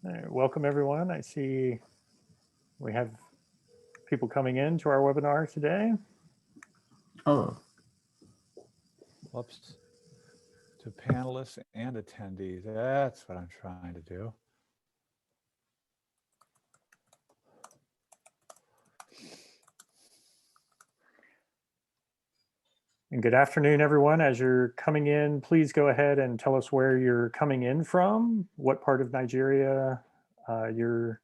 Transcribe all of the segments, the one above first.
All right, welcome everyone. I see we have people coming in to our webinar today. Oh, Whoops. To panelists and attendees. That's what I'm trying to do. And good afternoon, everyone. As you're coming in, please go ahead and tell us where you're coming in from, what part of Nigeria you're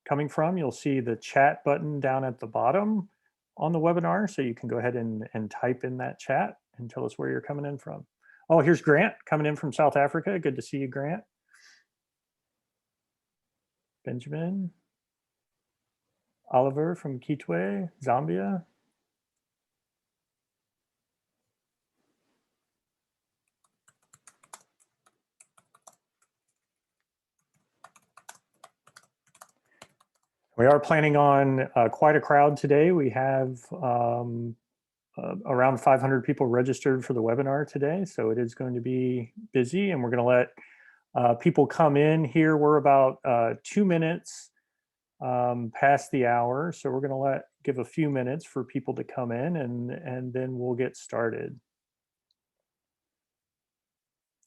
coming from. You'll see the chat button down at the bottom on the webinar, so you can go ahead and type in that chat and tell us where you're coming in from. Oh, here's Grant coming in from South Africa. Good to see you, Grant. Benjamin. Oliver from Kitwe, Zambia. We are planning on quite a crowd today. We have around 500 people registered for the webinar today, so it is going to be busy, and we're going to let people come in here. We're about 2 minutes past the hour, so we're going to give a few minutes for people to come in, and then we'll get started.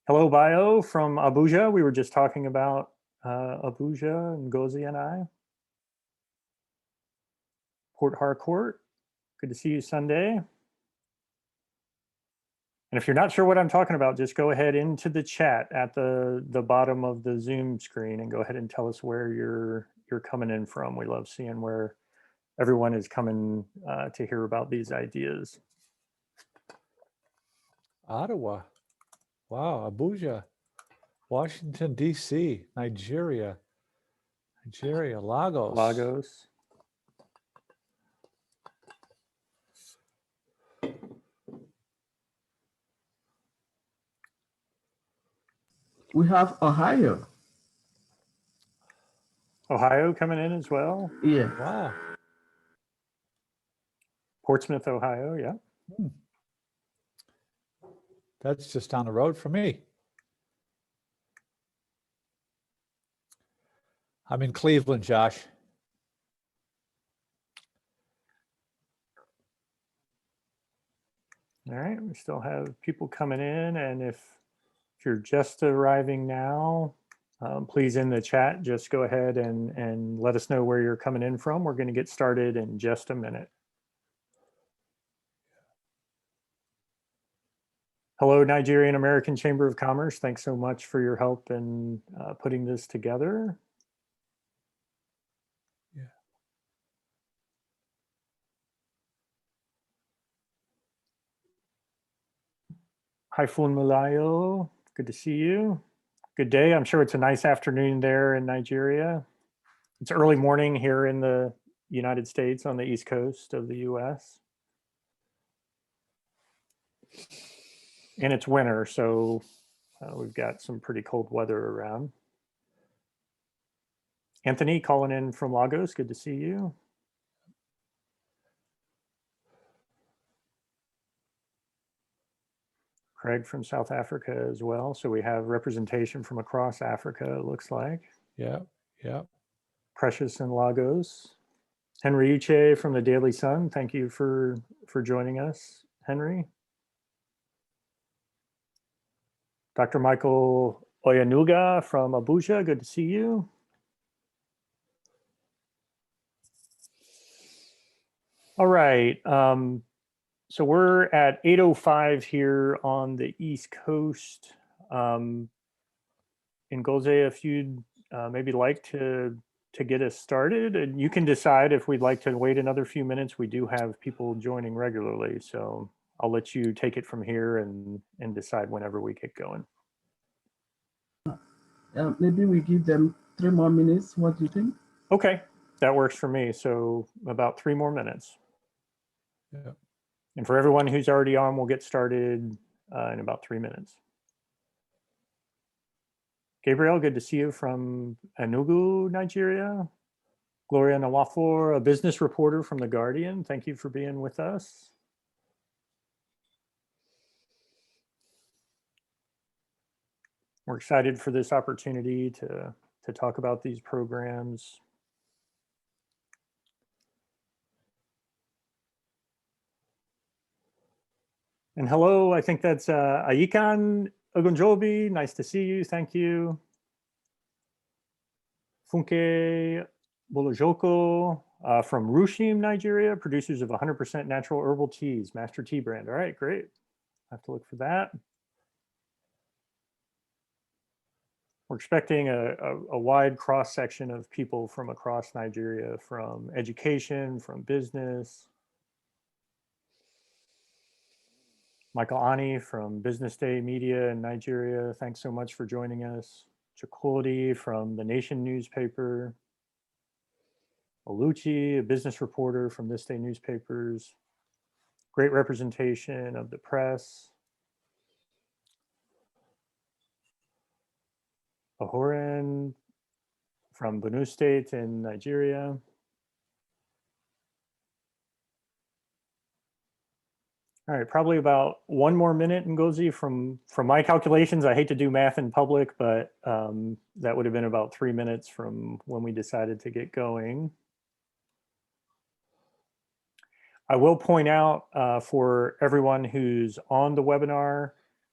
Hello, Bayo from Abuja. We were just talking about Abuja and Gozi and I. Port Harcourt, good to see you, Sunday. And if you're not sure what I'm talking about, just go ahead into the chat at the bottom of the Zoom screen and go ahead and tell us where you're coming in from. We love seeing where everyone is coming to hear about these ideas. Ottawa. Wow, Abuja. Washington, D.C., Nigeria, Lagos. Lagos. we have Ohio. Ohio coming in as well. Yeah. Wow. Portsmouth, Ohio, yeah. That's just down the road for me. I'm in Cleveland, Josh. All right, we still have people coming in, and if you're just arriving now, please in the chat, just go ahead and let us know where you're coming in from. We're going to get started in just a minute. Hello, Nigerian American Chamber of Commerce. Thanks so much for your help in putting this together. Yeah. Hi, Fun Malayo. Good to see you. Good day. I'm sure it's a nice afternoon there in Nigeria. It's early morning here in the United States on the East Coast of the US. And it's winter, so we've got some pretty cold weather around. Anthony calling in from Lagos, good to see you. Craig from South Africa as well. So we have representation from across Africa, it looks like. Yeah, yeah. Precious in Lagos. Henry Uche from the Daily Sun, thank you for joining us, Henry. Dr. Michael Oyanuga from Abuja, good to see you. All right, so we're at 8:05 here on the East Coast. In Golze, if you'd maybe like to get us started, and you can decide if we'd like to wait another few minutes. We do have people joining regularly, so I'll let you take it from here and decide whenever we get going. Maybe we give them 3 more minutes. What do you think? Okay, that works for me. So about 3 more minutes. Yeah. And for everyone who's already on, we'll get started in about 3 minutes. Gabriel, good to see you from Enugu, Nigeria. Gloria Nwafor, a business reporter from The Guardian. Thank you for being with us. We're excited for this opportunity to to talk about these programs. And hello, I think that's Aikan Ogunjobi. Nice to see you. Thank you. Funke Bolojoko from Rushim, Nigeria, producers of 100% natural herbal teas, master tea brand. All right, great. I have to look for that. We're expecting a wide cross section of people from across Nigeria, from education, from business. Michael Ani from Business Day Media in Nigeria, thanks so much for joining us. Chakodi from The Nation newspaper. Oluchi, a business reporter from This Day newspapers. Great representation of the press. Ahoren from Benue State in Nigeria. All right, probably about 1 more minute, Ngozi, from my calculations. I hate to do math in public, but that would have been about 3 minutes from when we decided to get going. I will point out for everyone who's on the webinar,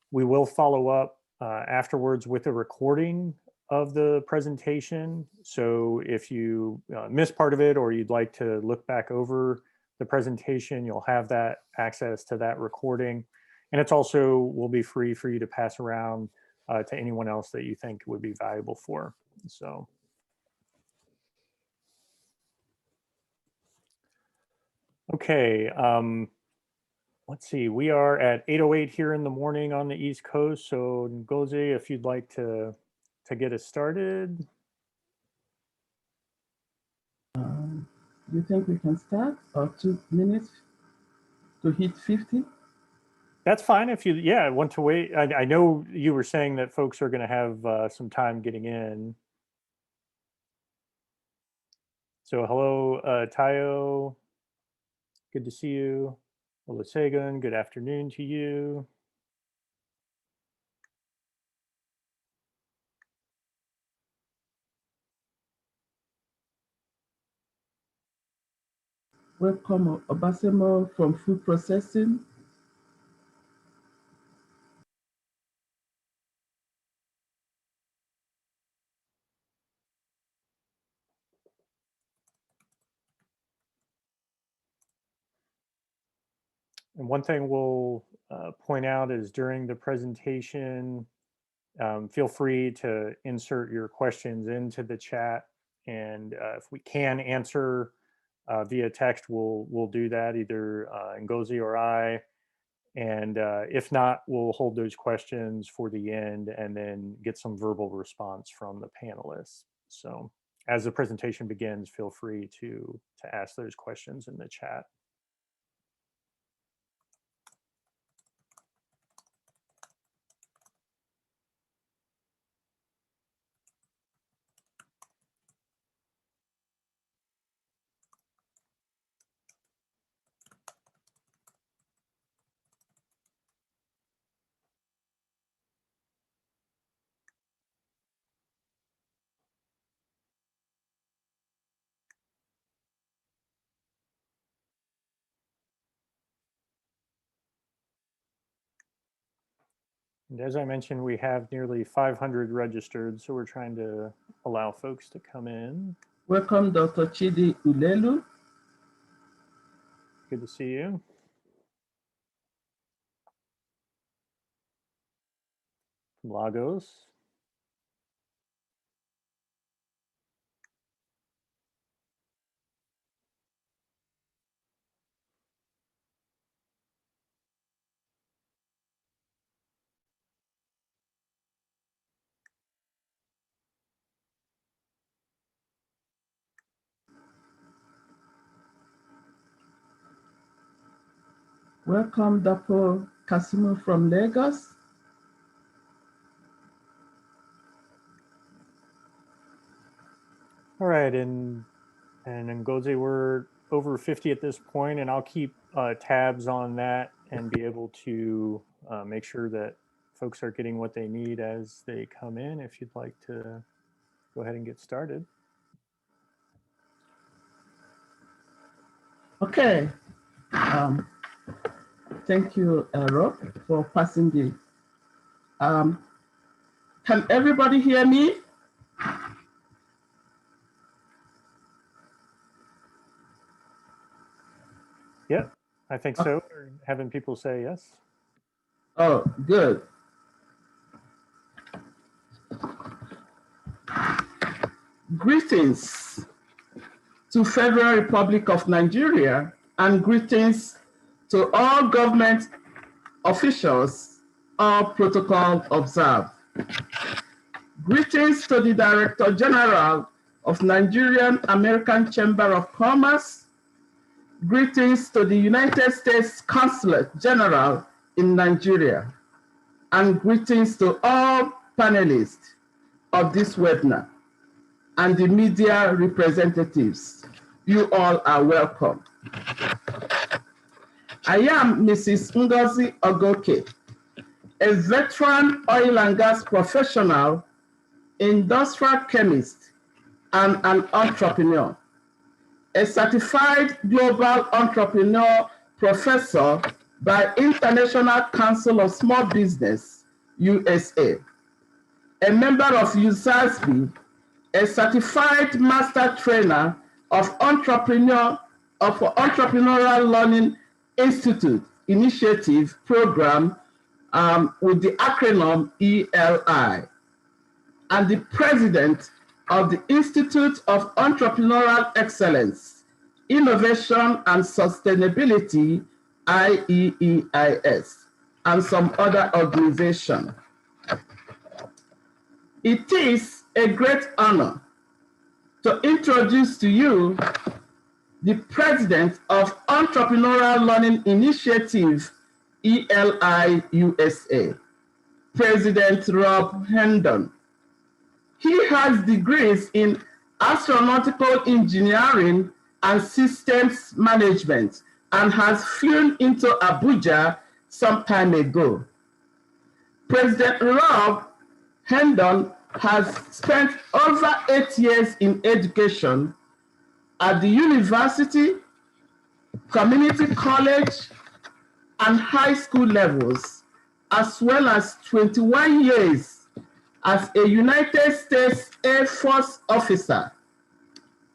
we will follow up afterwards with a recording of the presentation. So if you missed part of it or you'd like to look back over the presentation, you'll have that access to that recording. And it's also will be free for you to pass around to anyone else that you think would be valuable for. So. Okay, let's see, we are at 8:08 here in the morning on the East Coast. So Ngozi, if you'd like to get us started. Do you think we can start, or 2 minutes to hit 50? That's fine if you, want to wait. I know you were saying that folks are going to have some time getting in. So hello, Tayo. Good to see you. Olusegun, good afternoon to you. Welcome, Obasemo from food processing. And one thing we'll point out is during the presentation, feel free to insert your questions into the chat. And if we can answer via text, we'll do that, either Ngozi or I. And if not, we'll hold those questions for the end and then get some verbal response from the panelists. So as the presentation begins, feel free to ask those questions in the chat. And as I mentioned, we have nearly 500 registered, so we're trying to allow folks to come in. Welcome, Dr. Chidi Ulelu. Good to see you. From Lagos. Welcome, Dr. Kasimu from Lagos. All right, and Ngozi, we're over 50 at this point, and I'll keep tabs on that and be able to make sure that folks are getting what they need as they come in. If you'd like to go ahead and get started. Okay. Thank you, Rob, for passing the. Can everybody hear me? Yep, I think so. We're having people say yes. Oh, good. Greetings to Federal Republic of Nigeria and greetings to all government officials, all protocol observed. Greetings to the Director General of Nigerian American Chamber of Commerce. Greetings to the United States Consulate General in Nigeria. And greetings to all panelists of this webinar and the media representatives. You all are welcome. I am Mrs. Ngozi Ogoke, a veteran oil and gas professional, industrial chemist, and an entrepreneur, a certified global entrepreneur professor by International Council of Small Business, USA, a member of USASB, a certified master trainer of Entrepreneurial Learning Initiative program with the acronym ELI, and the president of the Institute of Entrepreneurial Excellence, Innovation and Sustainability, IEEIS, and some other organizations. It is a great honor to introduce to you the president of Entrepreneurial Learning Initiative, ELI USA, President Rob Hendon. He has degrees in astronautical engineering and systems management and has flown into Abuja some time ago. President Rob Hendon has spent over 8 years in education at the university, community college, and high school levels, as well as 21 years as a United States Air Force officer.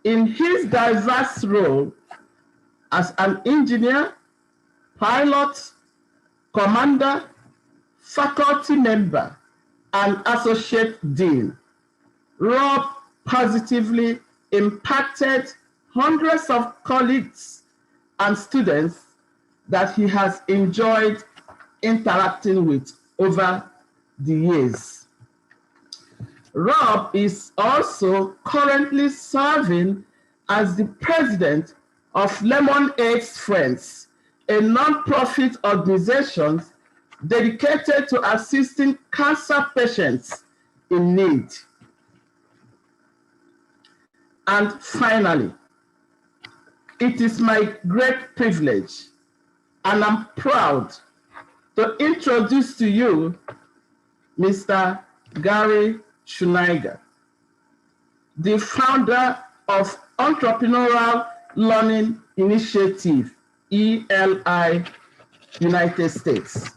In his diverse role as an engineer, pilot, commander, faculty member, and associate dean, Rob positively impacted hundreds of colleagues and students that he has enjoyed interacting with over the years. Rob is also currently serving as the president of Lemonade's Friends, a nonprofit organization dedicated to assisting cancer patients in need. And finally, it is my great privilege, and I'm proud to introduce to you Mr. Gary Schneider, the founder of Entrepreneurial Learning Initiative, ELI, United States.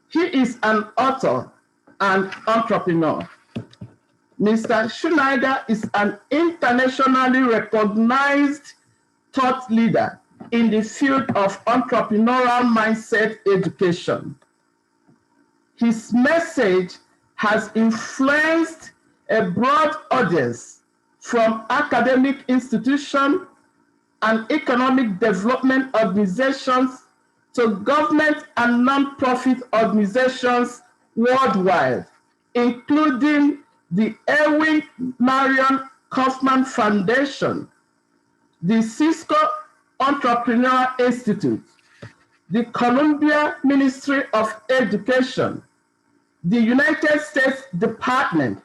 He is an author and entrepreneur. Mr. Schneider is an internationally recognized thought leader in the field of entrepreneurial mindset education. His message has influenced a broad audience from academic institutions and economic development organizations to government and nonprofit organizations worldwide, including the Erwin Marion Kaufman Foundation, the Cisco Entrepreneur Institute, the Columbia Ministry of Education, the United States Department,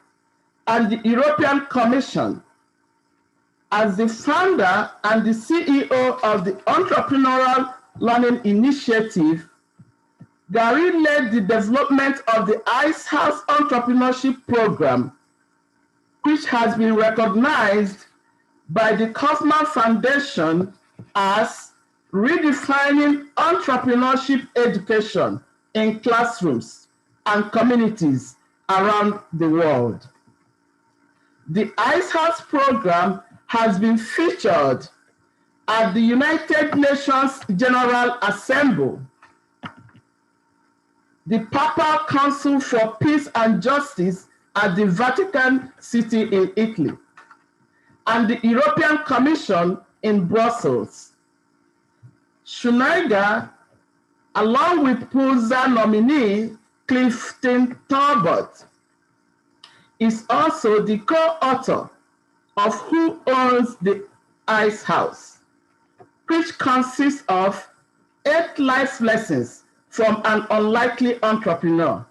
and the European Commission. As the founder and the CEO of the Entrepreneurial Learning Initiative, Gary led the development of the Ice House Entrepreneurship Program, which has been recognized by the Kaufman Foundation as redefining entrepreneurship education in classrooms and communities around the world. The IEEIS House program has been featured at the United Nations General Assembly, the Papal Council for Peace and Justice at the Vatican City in Italy, and the European Commission in Brussels. Schneider, along with Pulitzer nominee Clifton Talbot, is also the co-author of Who Owns the IEEIS House, which consists of 8 life lessons from an unlikely entrepreneur.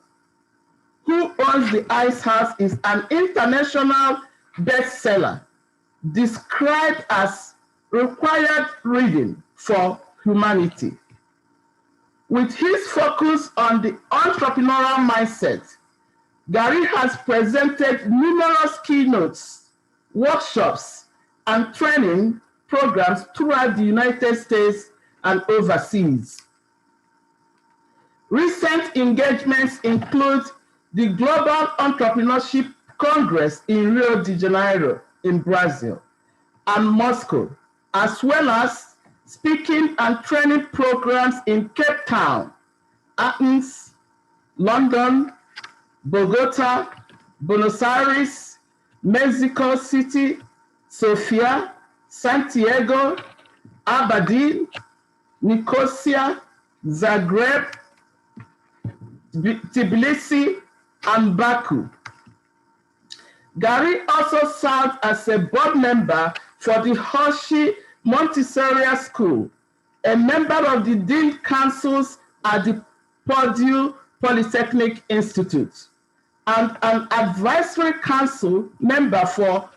Who Owns the IEEIS House is an international bestseller described as required reading for humanity. With his focus on the entrepreneurial mindset, Gary has presented numerous keynotes, workshops, and training programs throughout the United States and overseas. Recent engagements include the Global Entrepreneurship Congress in Rio de Janeiro in Brazil and Moscow, as well as speaking and training programs in Cape Town, Athens, London, Bogota, Buenos Aires, Mexico City, Sofia, Santiago, Aberdeen, Nicosia, Zagreb, Tbilisi, and Baku. Gary also served as a board member for the Hershey Montessori School, a member of the Dean Councils at the Purdue Polytechnic Institute, and an advisory council member for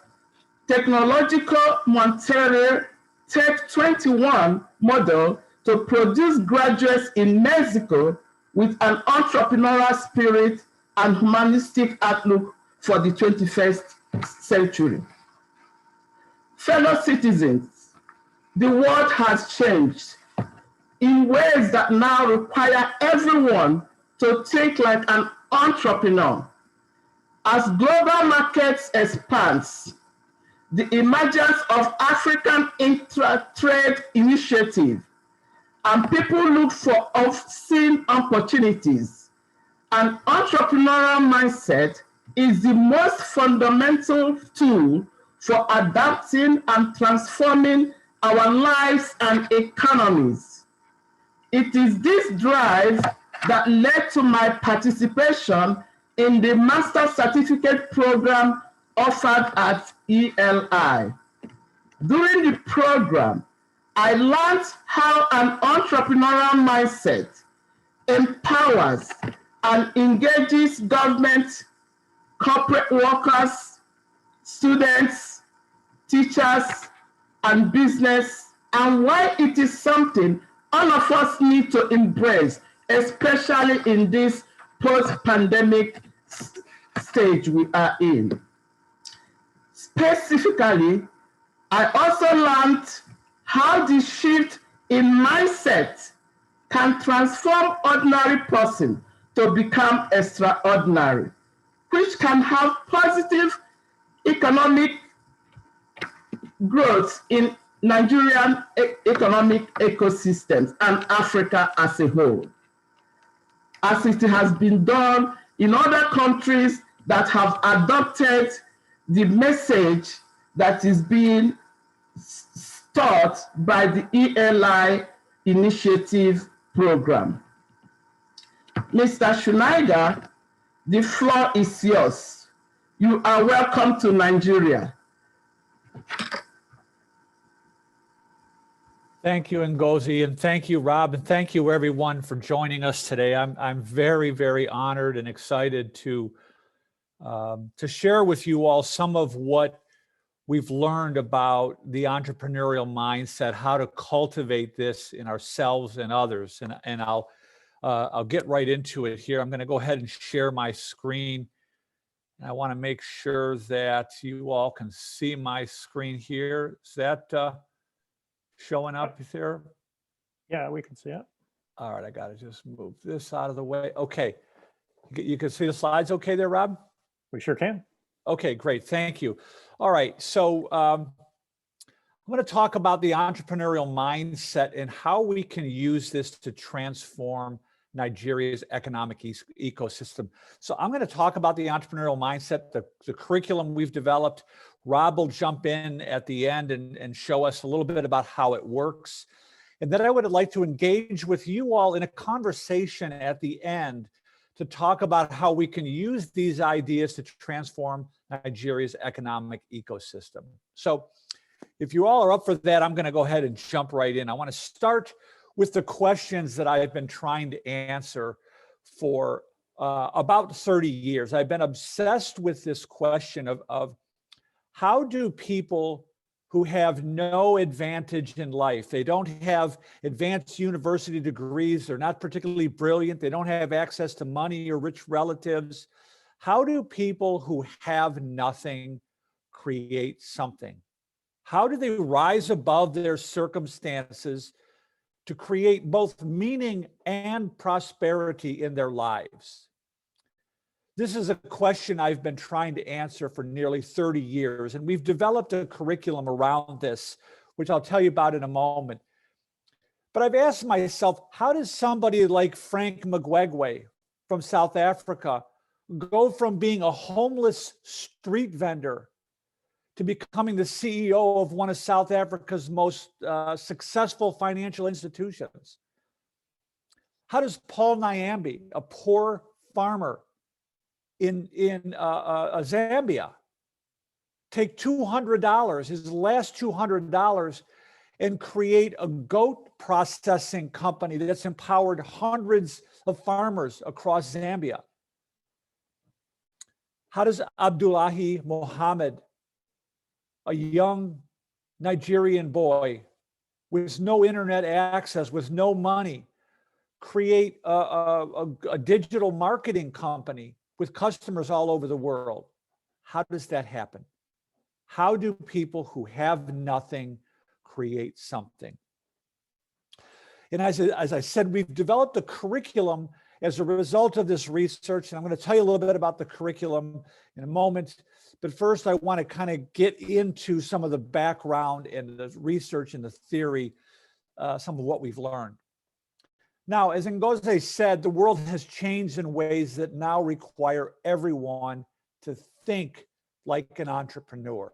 Technological Monterrey Tech 21 model to produce graduates in Mexico with an entrepreneurial spirit and humanistic outlook for the 21st century. Fellow citizens, the world has changed in ways that now require everyone to think like an entrepreneur. As global markets expand, the emergence of African Intra-Trade Initiative and people look for unseen opportunities, an entrepreneurial mindset is the most fundamental tool for adapting and transforming our lives and economies. It is this drive that led to my participation in the Master Certificate program offered at ELI. During the program, I learned how an entrepreneurial mindset empowers and engages government, corporate workers, students, teachers, and business, and why it is something all of us need to embrace, especially in this post-pandemic stage we are in. Specifically, I also learned how the shift in mindset can transform ordinary person to become extraordinary, which can have positive economic growth in Nigerian economic ecosystems and Africa as a whole, as it has been done in other countries that have adopted the message that is being taught by the ELI initiative program. Mr. Schneider, the floor is yours. You are welcome to Nigeria. Thank you, Ngozi, and thank you, Rob, and thank you, everyone, for joining us today. I'm very, very honored and excited to share with you all some of what we've learned about the entrepreneurial mindset, how to cultivate this in ourselves and others. And I'll get right into it here. I'm going to go ahead and share my screen. I want to make sure that you all can see my screen here. Is that showing up there? Yeah, we can see it. All right, I got to just move this out of the way. Okay. You can see the slides okay there, Rob? We sure can. Okay, great. Thank you. All right. So I'm going to talk about the entrepreneurial mindset and how we can use this to transform Nigeria's economic ecosystem. So I'm going to talk about the entrepreneurial mindset, the curriculum we've developed. Rob will jump in at the end and show us a little bit about how it works. And then I would like to engage with you all in a conversation at the end to talk about how we can use these ideas to transform Nigeria's economic ecosystem. So if you all are up for that, I'm going to go ahead and jump right in. I want to start with the questions that I've been trying to answer for about 30 years. I've been obsessed with this question of how do people who have no advantage in life, they don't have advanced university degrees, they're not particularly brilliant, they don't have access to money or rich relatives, how do people who have nothing create something? How do they rise above their circumstances to create both meaning and prosperity in their lives? This is a question I've been trying to answer for nearly 30 years, and we've developed a curriculum around this, which I'll tell you about in a moment. But I've asked myself, how does somebody like Frank Mugwegwe from South Africa go from being a homeless street vendor to becoming the CEO of one of South Africa's most successful financial institutions? How does Paul Nyambe, a poor farmer in Zambia, take $200, his last $200, and create a goat processing company that's empowered hundreds of farmers across Zambia? How does Abdullahi Mohammed, a young Nigerian boy with no internet access, with no money, create a digital marketing company with customers all over the world? How does that happen? How do people who have nothing create something? And as I said, we've developed a curriculum as a result of this research, and I'm going to tell you a little bit about the curriculum in a moment. But first, I want to kind of get into some of the background and the research and the theory, some of what we've learned. Now, as Ngozi said, the world has changed in ways that now require everyone to think like an entrepreneur.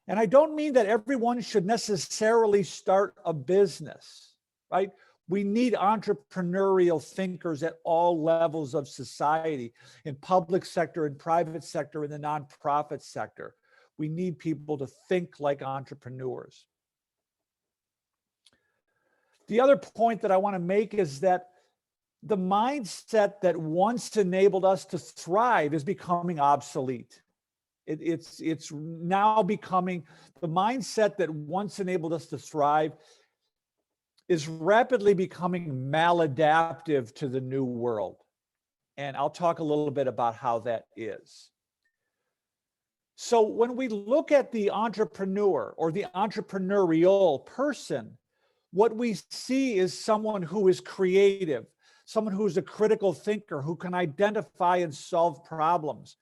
And I don't mean that everyone should necessarily start a business, right? We need entrepreneurial thinkers at all levels of society, in public sector, in private sector, in the nonprofit sector. We need people to think like entrepreneurs. The other point that I want to make is that the mindset that once enabled us to thrive is becoming obsolete. It's now becoming, the mindset that once enabled us to thrive is rapidly becoming maladaptive to the new world. And I'll talk a little bit about how that is. So when we look at the entrepreneur or the entrepreneurial person, what we see is someone who is creative, someone who is a critical thinker, who can identify and solve problems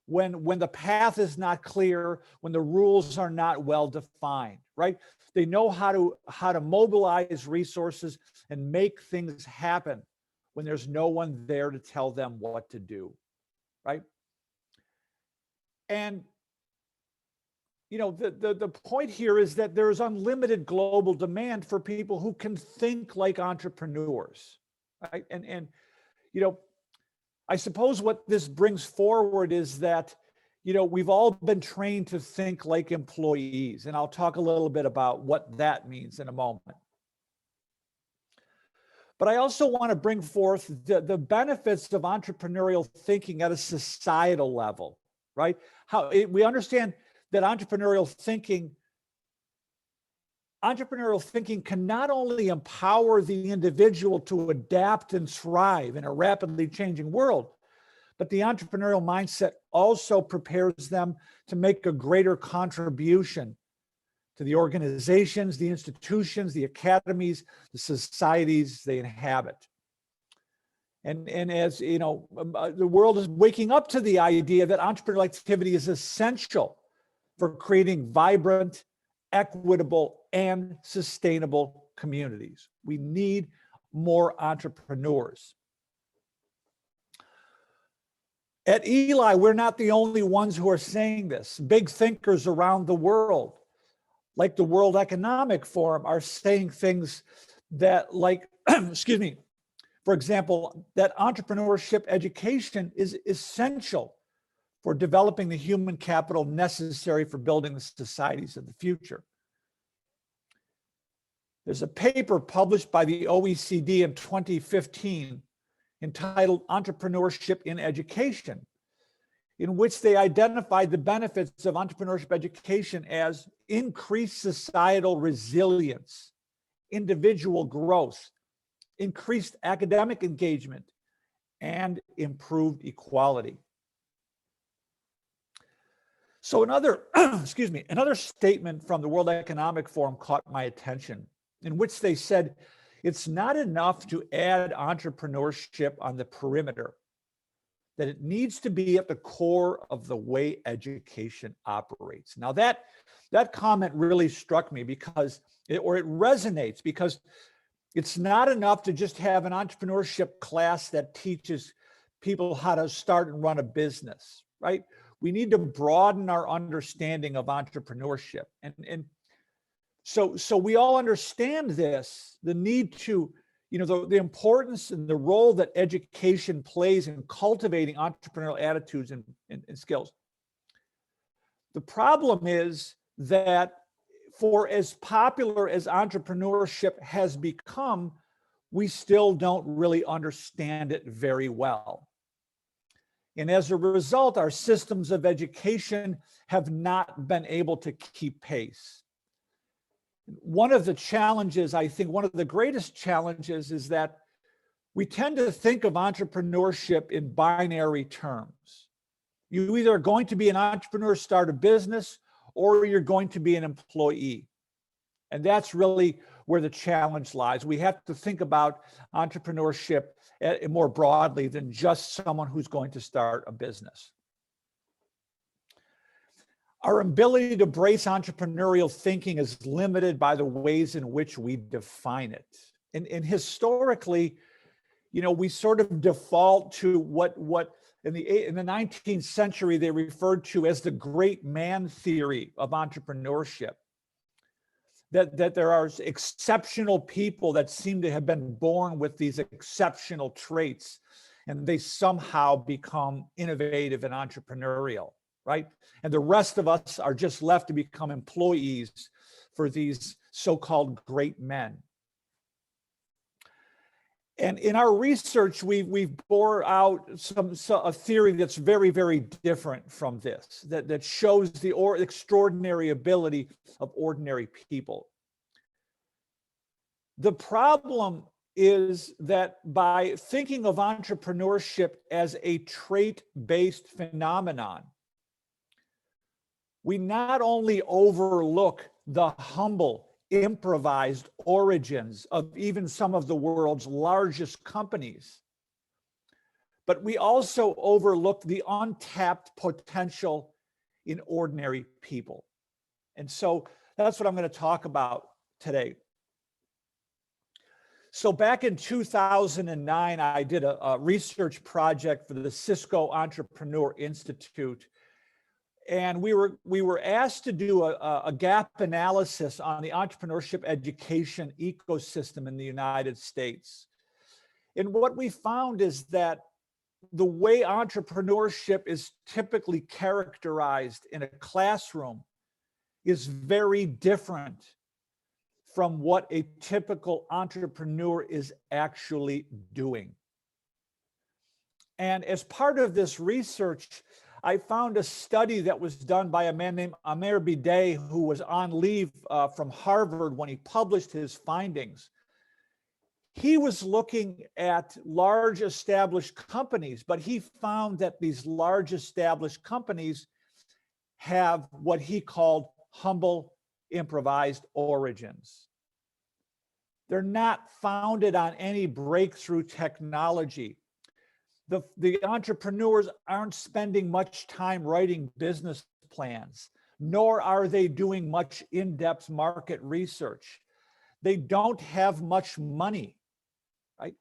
when the path is not clear, when the rules are not well defined, right? They know how to mobilize resources and make things happen when there's no one there to tell them what to do, right? And you know, the point here is that there's unlimited global demand for people who can think like entrepreneurs, right? And you know, I suppose what this brings forward is that, you know, we've all been trained to think like employees, and I'll talk a little bit about what that means in a moment. But I also want to bring forth the benefits of entrepreneurial thinking at a societal level, right? We understand that entrepreneurial thinking can not only empower the individual to adapt and thrive in a rapidly changing world, but the entrepreneurial mindset also prepares them to make a greater contribution to the organizations, the institutions, the academies, the societies they inhabit. And as you know, the world is waking up to the idea that entrepreneurial activity is essential for creating vibrant, equitable, and sustainable communities. We need more entrepreneurs. At Eli, we're not the only ones who are saying this. Big thinkers around the world, like the World Economic Forum, are saying things that, like, excuse me, for example, that entrepreneurship education is essential for developing the human capital necessary for building the societies of the future. There's a paper published by the OECD in 2015 entitled Entrepreneurship in Education, in which they identified the benefits of entrepreneurship education as increased societal resilience, individual growth, increased academic engagement, and improved equality. So another, excuse me, another statement from the World Economic Forum caught my attention, in which they said, it's not enough to add entrepreneurship on the perimeter, that it needs to be at the core of the way education operates. Now that comment really struck me because, it resonates, because it's not enough to just have an entrepreneurship class that teaches people how to start and run a business, right? We need to broaden our understanding of entrepreneurship. And so we all understand this, the need to, you know, the importance and the role that education plays in cultivating entrepreneurial attitudes and skills. The problem is that for as popular as entrepreneurship has become, we still don't really understand it very well. And as a result, our systems of education have not been able to keep pace. One of the challenges, I think one of the greatest challenges, is that we tend to think of entrepreneurship in binary terms. You either are going to be an entrepreneur, start a business, or you're going to be an employee. And that's really where the challenge lies. We have to think about entrepreneurship more broadly than just someone who's going to start a business. Our ability to embrace entrepreneurial thinking is limited by the ways in which we define it. And historically, you know, we sort of default to what in the 19th century they referred to as the great man theory of entrepreneurship. That there are exceptional people that seem to have been born with these exceptional traits, and they somehow become innovative and entrepreneurial, right? And the rest of us are just left to become employees for these so-called great men. And in our research, we've bore out a theory that's very, very different from this, that shows the extraordinary ability of ordinary people. The problem is that by thinking of entrepreneurship as a trait-based phenomenon, we not only overlook the humble, improvised origins of even some of the world's largest companies, but we also overlook the untapped potential in ordinary people. And so that's what I'm going to talk about today. So back in 2009, I did a research project for the Cisco Entrepreneur Institute. And we were asked to do a gap analysis on the entrepreneurship education ecosystem in the United States. And what we found is that the way entrepreneurship is typically characterized in a classroom is very different from what a typical entrepreneur is actually doing. And as part of this research, I found a study that was done by a man named Amir Bideh, who was on leave from Harvard when he published his findings. he was looking at large established companies, but he found that these large established companies have what he called humble, improvised origins. They're not founded on any breakthrough technology. The entrepreneurs aren't spending much time writing business plans, nor are they doing much in-depth market research. They don't have much money, right?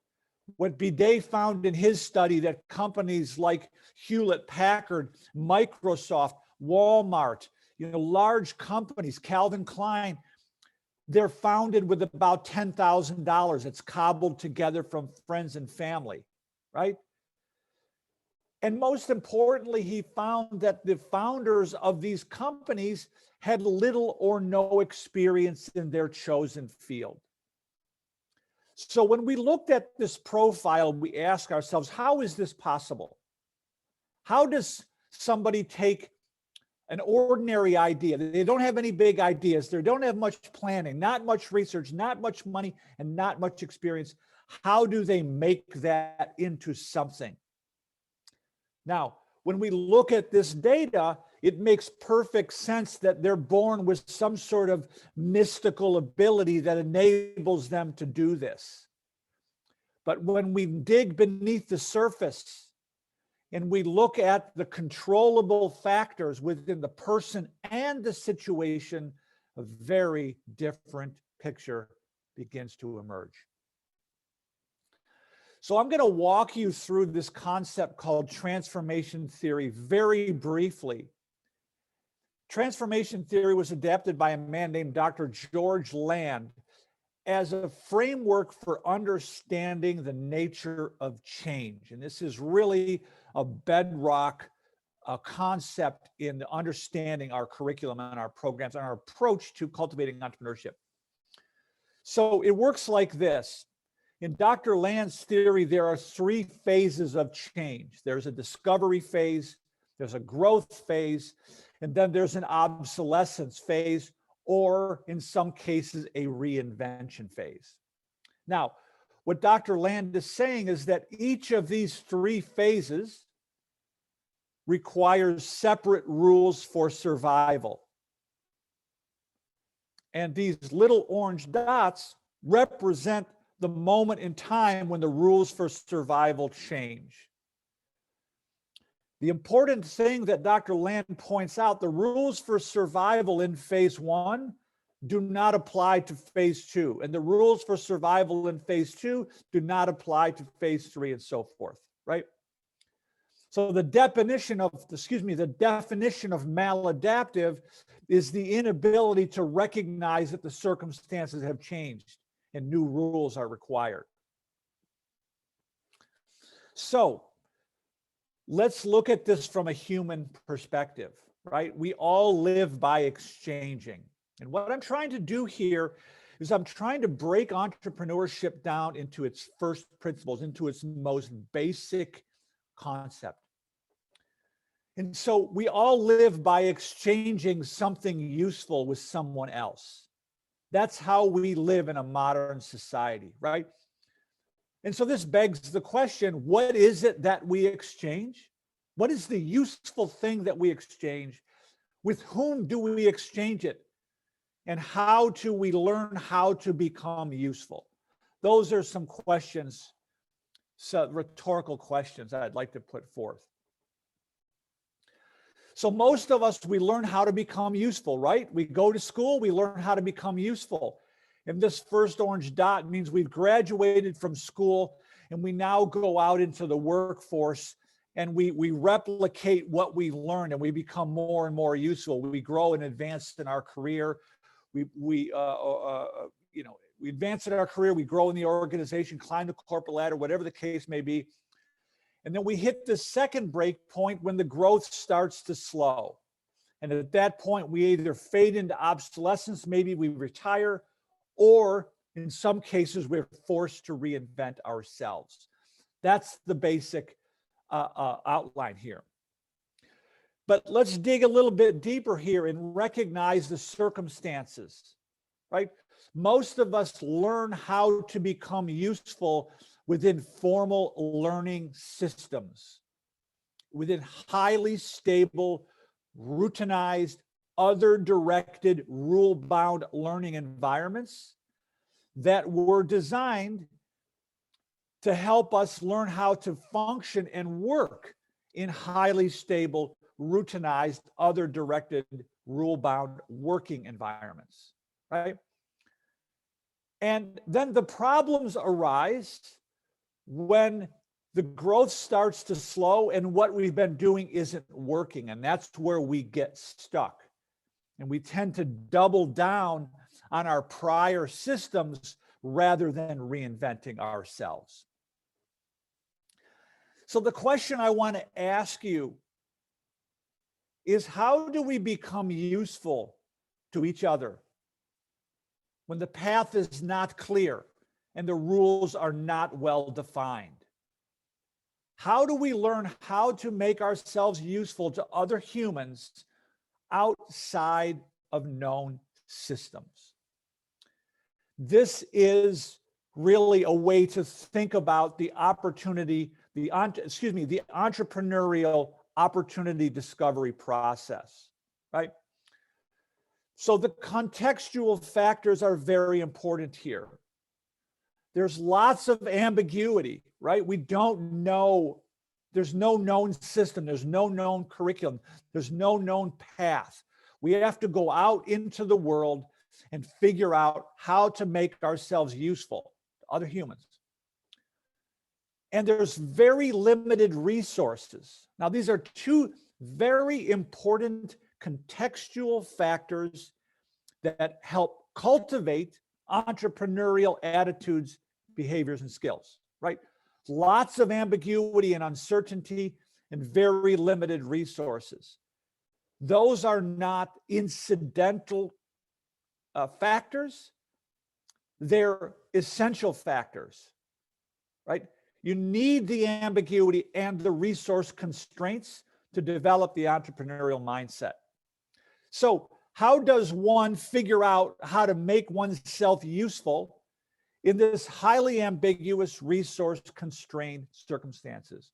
What Bidet found in his study, that companies like Hewlett-Packard, Microsoft, Walmart, large companies, Calvin Klein, they're founded with about $10,000. It's cobbled together from friends and family, right? And most importantly, he found that the founders of these companies had little or no experience in their chosen field. So when we looked at this profile, we ask ourselves, how is this possible? How does somebody take an ordinary idea? They don't have any big ideas. They don't have much planning, not much research, not much money, and not much experience. How do they make that into something? Now, when we look at this data, it makes perfect sense that they're born with some sort of mystical ability that enables them to do this. But when we dig beneath the surface and we look at the controllable factors within the person and the situation, a very different picture begins to emerge. So I'm going to walk you through this concept called transformation theory very briefly. Transformation theory was adapted by a man named Dr. George Land as a framework for understanding the nature of change. And this is really a bedrock concept in understanding our curriculum and our programs and our approach to cultivating entrepreneurship. So it works like this. In Dr. Land's theory, there are three phases of change. There's a discovery phase, there's a growth phase, and then there's an obsolescence phase, or in some cases, a reinvention phase. Now, what Dr. Land is saying is that each of these three phases requires separate rules for survival. And these little orange dots represent the moment in time when the rules for survival change. The important thing that Dr. Land points out, the rules for survival in phase one do not apply to phase two, and the rules for survival in phase two do not apply to phase three, and so forth, right? So the definition of maladaptive is the inability to recognize that the circumstances have changed and new rules are required. So let's look at this from a human perspective, right? We all live by exchanging. And what I'm trying to do here is I'm trying to break entrepreneurship down into its first principles, into its most basic concept. And so we all live by exchanging something useful with someone else. That's how we live in a modern society, right? And so this begs the question, what is it that we exchange? What is the useful thing that we exchange? With whom do we exchange it? And how do we learn how to become useful? Those are some questions, some rhetorical questions that I'd like to put forth. So most of us, we learn how to become useful, right? We go to school, we learn how to become useful. And this first orange dot means we've graduated from school and we now go out into the workforce and we replicate what we learn and we become more and more useful. We grow and advance in our career. We advance in our career, we grow in the organization, climb the corporate ladder, whatever the case may be. And then we hit the second break point when the growth starts to slow. And at that point, we either fade into obsolescence, maybe we retire, or in some cases, we're forced to reinvent ourselves. That's the basic outline here. But let's dig a little bit deeper here and recognize the circumstances, right? Most of us learn how to become useful within formal learning systems, within highly stable, routinized, other-directed, rule-bound learning environments that were designed to help us learn how to function and work in highly stable, routinized, other-directed, rule-bound working environments, right? And then the problems arise when the growth starts to slow and what we've been doing isn't working. And that's where we get stuck. And we tend to double down on our prior systems rather than reinventing ourselves. So the question I want to ask you is, how do we become useful to each other when the path is not clear and the rules are not well defined? How do we learn how to make ourselves useful to other humans outside of known systems? This is really a way to think about the opportunity, the entrepreneurial opportunity discovery process, right? So the contextual factors are very important here. There's lots of ambiguity, right? We don't know. There's no known system. There's no known curriculum. There's no known path. We have to go out into the world and figure out how to make ourselves useful to other humans. And there's very limited resources. Now, these are two very important contextual factors that help cultivate entrepreneurial attitudes, behaviors, and skills, right? Lots of ambiguity and uncertainty and very limited resources. Those are not incidental factors. They're essential factors, right? You need the ambiguity and the resource constraints to develop the entrepreneurial mindset. So how does one figure out how to make oneself useful in this highly ambiguous, resource-constrained circumstances?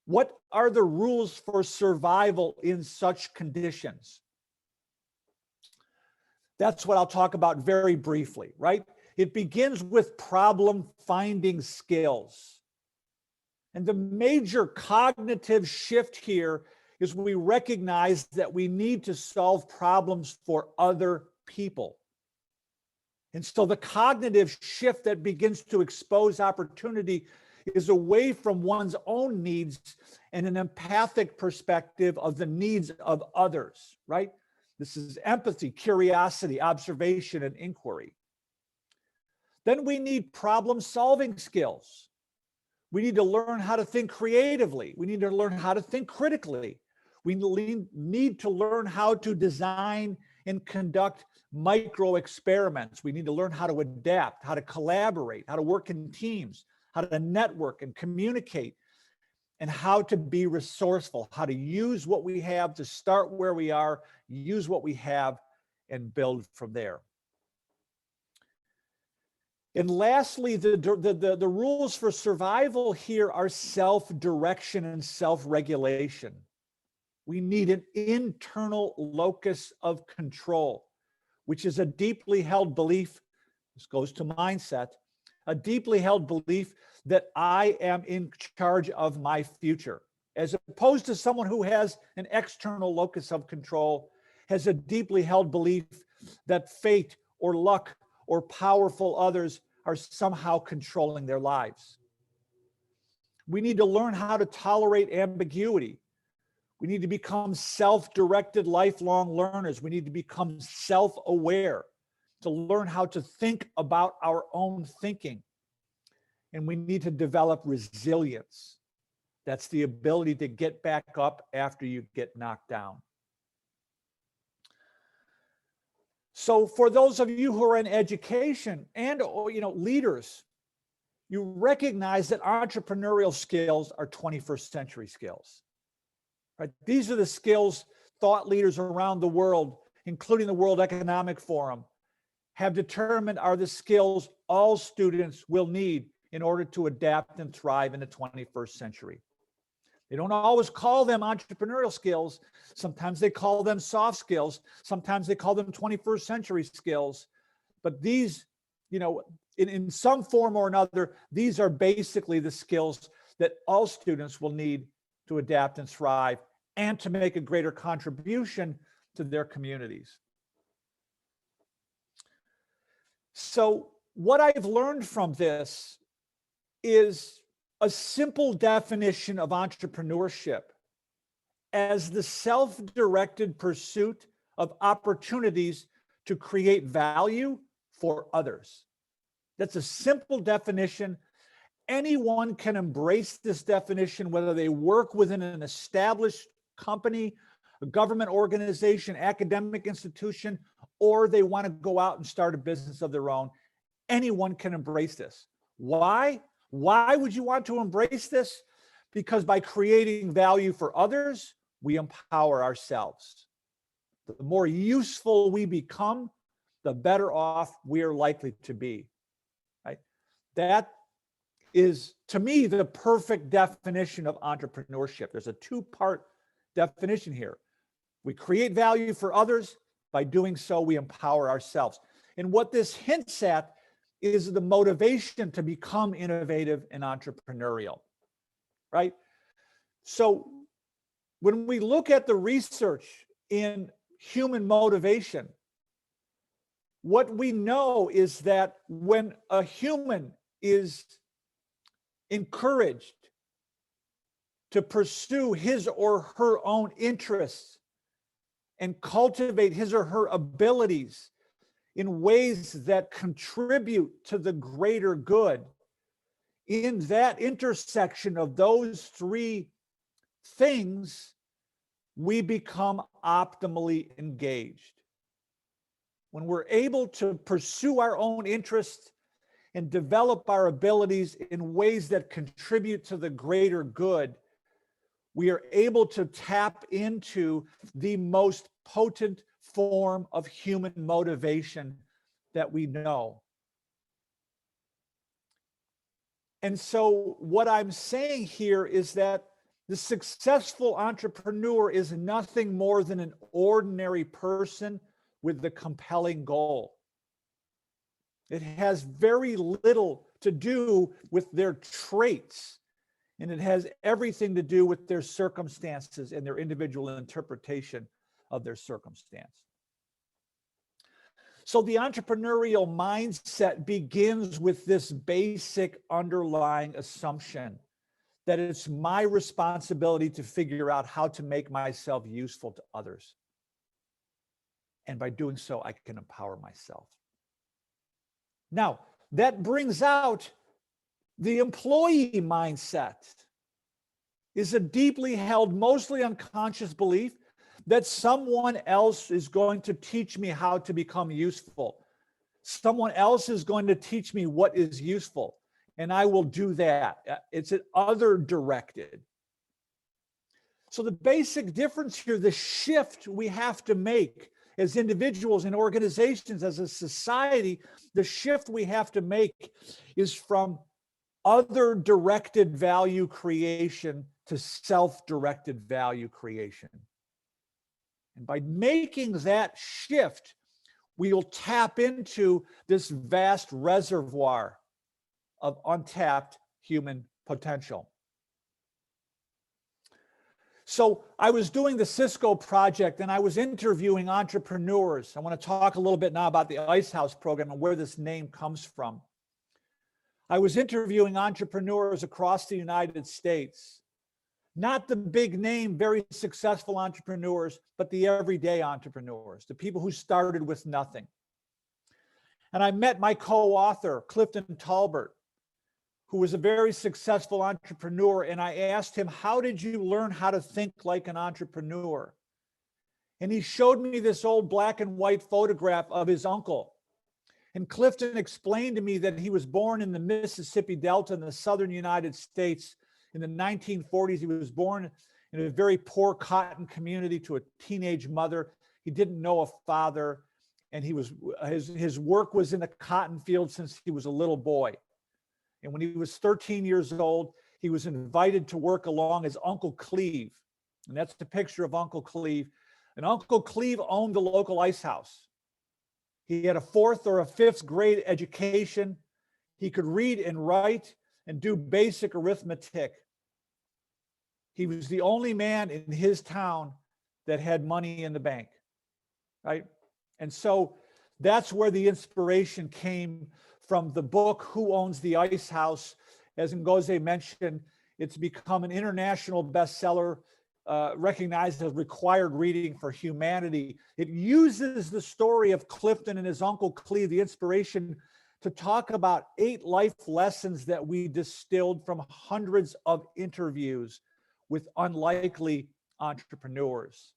What are the rules for survival in such conditions? That's what I'll talk about very briefly, right? It begins with problem-finding skills. And the major cognitive shift here is we recognize that we need to solve problems for other people. And so the cognitive shift that begins to expose opportunity is away from one's own needs and an empathic perspective of the needs of others, right? This is empathy, curiosity, observation, and inquiry. Then we need problem-solving skills. We need to learn how to think creatively. We need to learn how to think critically. We need to learn how to design and conduct micro experiments. We need to learn how to adapt, how to collaborate, how to work in teams, how to network and communicate, and how to be resourceful, how to use what we have to start where we are, use what we have, and build from there. And lastly, the rules for survival here are self-direction and self-regulation. We need an internal locus of control, which is a deeply held belief. This goes to mindset, a deeply held belief that I am in charge of my future, as opposed to someone who has an external locus of control, has a deeply held belief that fate or luck or powerful others are somehow controlling their lives. We need to learn how to tolerate ambiguity. We need to become self-directed lifelong learners. We need to become self-aware, to learn how to think about our own thinking. And we need to develop resilience. That's the ability to get back up after you get knocked down. So for those of you who are in education and leaders, you recognize that entrepreneurial skills are 21st century skills. Right? These are the skills thought leaders around the world, including the World Economic Forum have determined are the skills all students will need in order to adapt and thrive in the 21st century. They don't always call them entrepreneurial skills. Sometimes they call them soft skills. Sometimes they call them 21st century skills. But these, in some form or another, these are basically the skills that all students will need to adapt and thrive and to make a greater contribution to their communities. So what I've learned from this is a simple definition of entrepreneurship as the self-directed pursuit of opportunities to create value for others. That's a simple definition. Anyone can embrace this definition, whether they work within an established company, a government organization, academic institution, or they want to go out and start a business of their own. Anyone can embrace this. Why? Why would you want to embrace this? Because by creating value for others, we empower ourselves. The more useful we become, the better off we are likely to be. Right? That is, to me, the perfect definition of entrepreneurship. There's a two-part definition here. We create value for others. By doing so, we empower ourselves. And what this hints at is the motivation to become innovative and entrepreneurial, right? So when we look at the research in human motivation, what we know is that when a human is encouraged to pursue his or her own interests and cultivate his or her abilities in ways that contribute to the greater good, in that intersection of those three things, we become optimally engaged. When we're able to pursue our own interests and develop our abilities in ways that contribute to the greater good, we are able to tap into the most potent form of human motivation that we know. And so what I'm saying here is that the successful entrepreneur is nothing more than an ordinary person with a compelling goal. It has very little to do with their traits, and it has everything to do with their circumstances and their individual interpretation of their circumstance. So the entrepreneurial mindset begins with this basic underlying assumption that it's my responsibility to figure out how to make myself useful to others. And by doing so, I can empower myself. Now, that brings out the employee mindset. Is a deeply held, mostly unconscious belief that someone else is going to teach me how to become useful. Someone else is going to teach me what is useful, and I will do that. It's an other directed. So the basic difference here, the shift we have to make as individuals and organizations, as a society, the shift we have to make is from other directed value creation to self-directed value creation. And by making that shift, we will tap into this vast reservoir of untapped human potential. So I was doing the Cisco project and I was interviewing entrepreneurs. I want to talk a little bit now about the Ice House program and where this name comes from. I was interviewing entrepreneurs across the United States, not the big name, very successful entrepreneurs, but the everyday entrepreneurs, the people who started with nothing. And I met my co-author, Clifton Talbert, who was a very successful entrepreneur. And I asked him, how did you learn how to think like an entrepreneur? And he showed me this old black and white photograph of his uncle. And Clifton explained to me that he was born in the Mississippi Delta in the southern United States in the 1940s. He was born in a very poor cotton community to a teenage mother. He didn't know a father. and his work was in the cotton field since he was a little boy. And when he was 13 years old, he was invited to work along his Uncle Cleve. And that's the picture of Uncle Cleve. And Uncle Cleve owned the local ice house. He had a 4th or a 5th grade education. He could read and write and do basic arithmetic. He was the only man in his town that had money in the bank, right? And so that's where the inspiration came from the book, Who Owns the Ice House? As Ngozi mentioned, it's become an international bestseller, recognized as required reading for humanity. It uses the story of Clifton and his Uncle Cleve, the inspiration, to talk about 8 life lessons that we distilled from hundreds of interviews with unlikely entrepreneurs.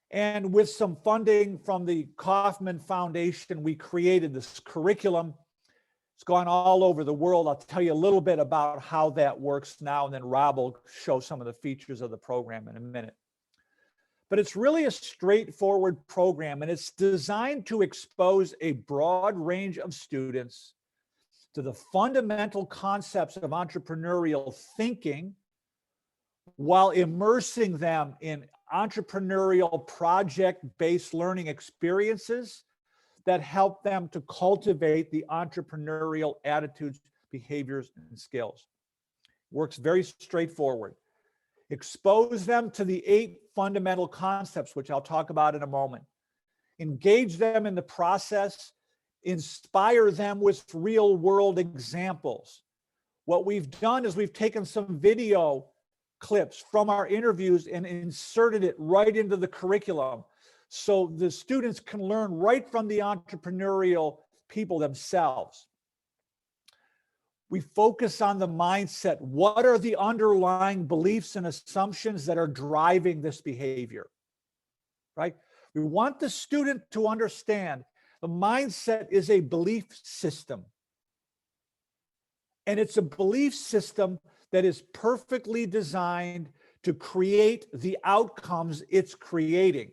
And with some funding from the Kauffman Foundation, we created this curriculum. It's gone all over the world. I'll tell you a little bit about how that works now, and then Rob will show some of the features of the program in a minute. But it's really a straightforward program, and it's designed to expose a broad range of students to the fundamental concepts of entrepreneurial thinking while immersing them in entrepreneurial project-based learning experiences that help them to cultivate the entrepreneurial attitudes, behaviors, and skills. Works very straightforward. Expose them to the 8 fundamental concepts, which I'll talk about in a moment. Engage them in the process. Inspire them with real-world examples. What we've done is we've taken some video clips from our interviews and inserted it right into the curriculum, so the students can learn right from the entrepreneurial people themselves. We focus on the mindset. What are the underlying beliefs and assumptions that are driving this behavior, right? We want the student to understand the mindset is a belief system. And it's a belief system that is perfectly designed to create the outcomes it's creating,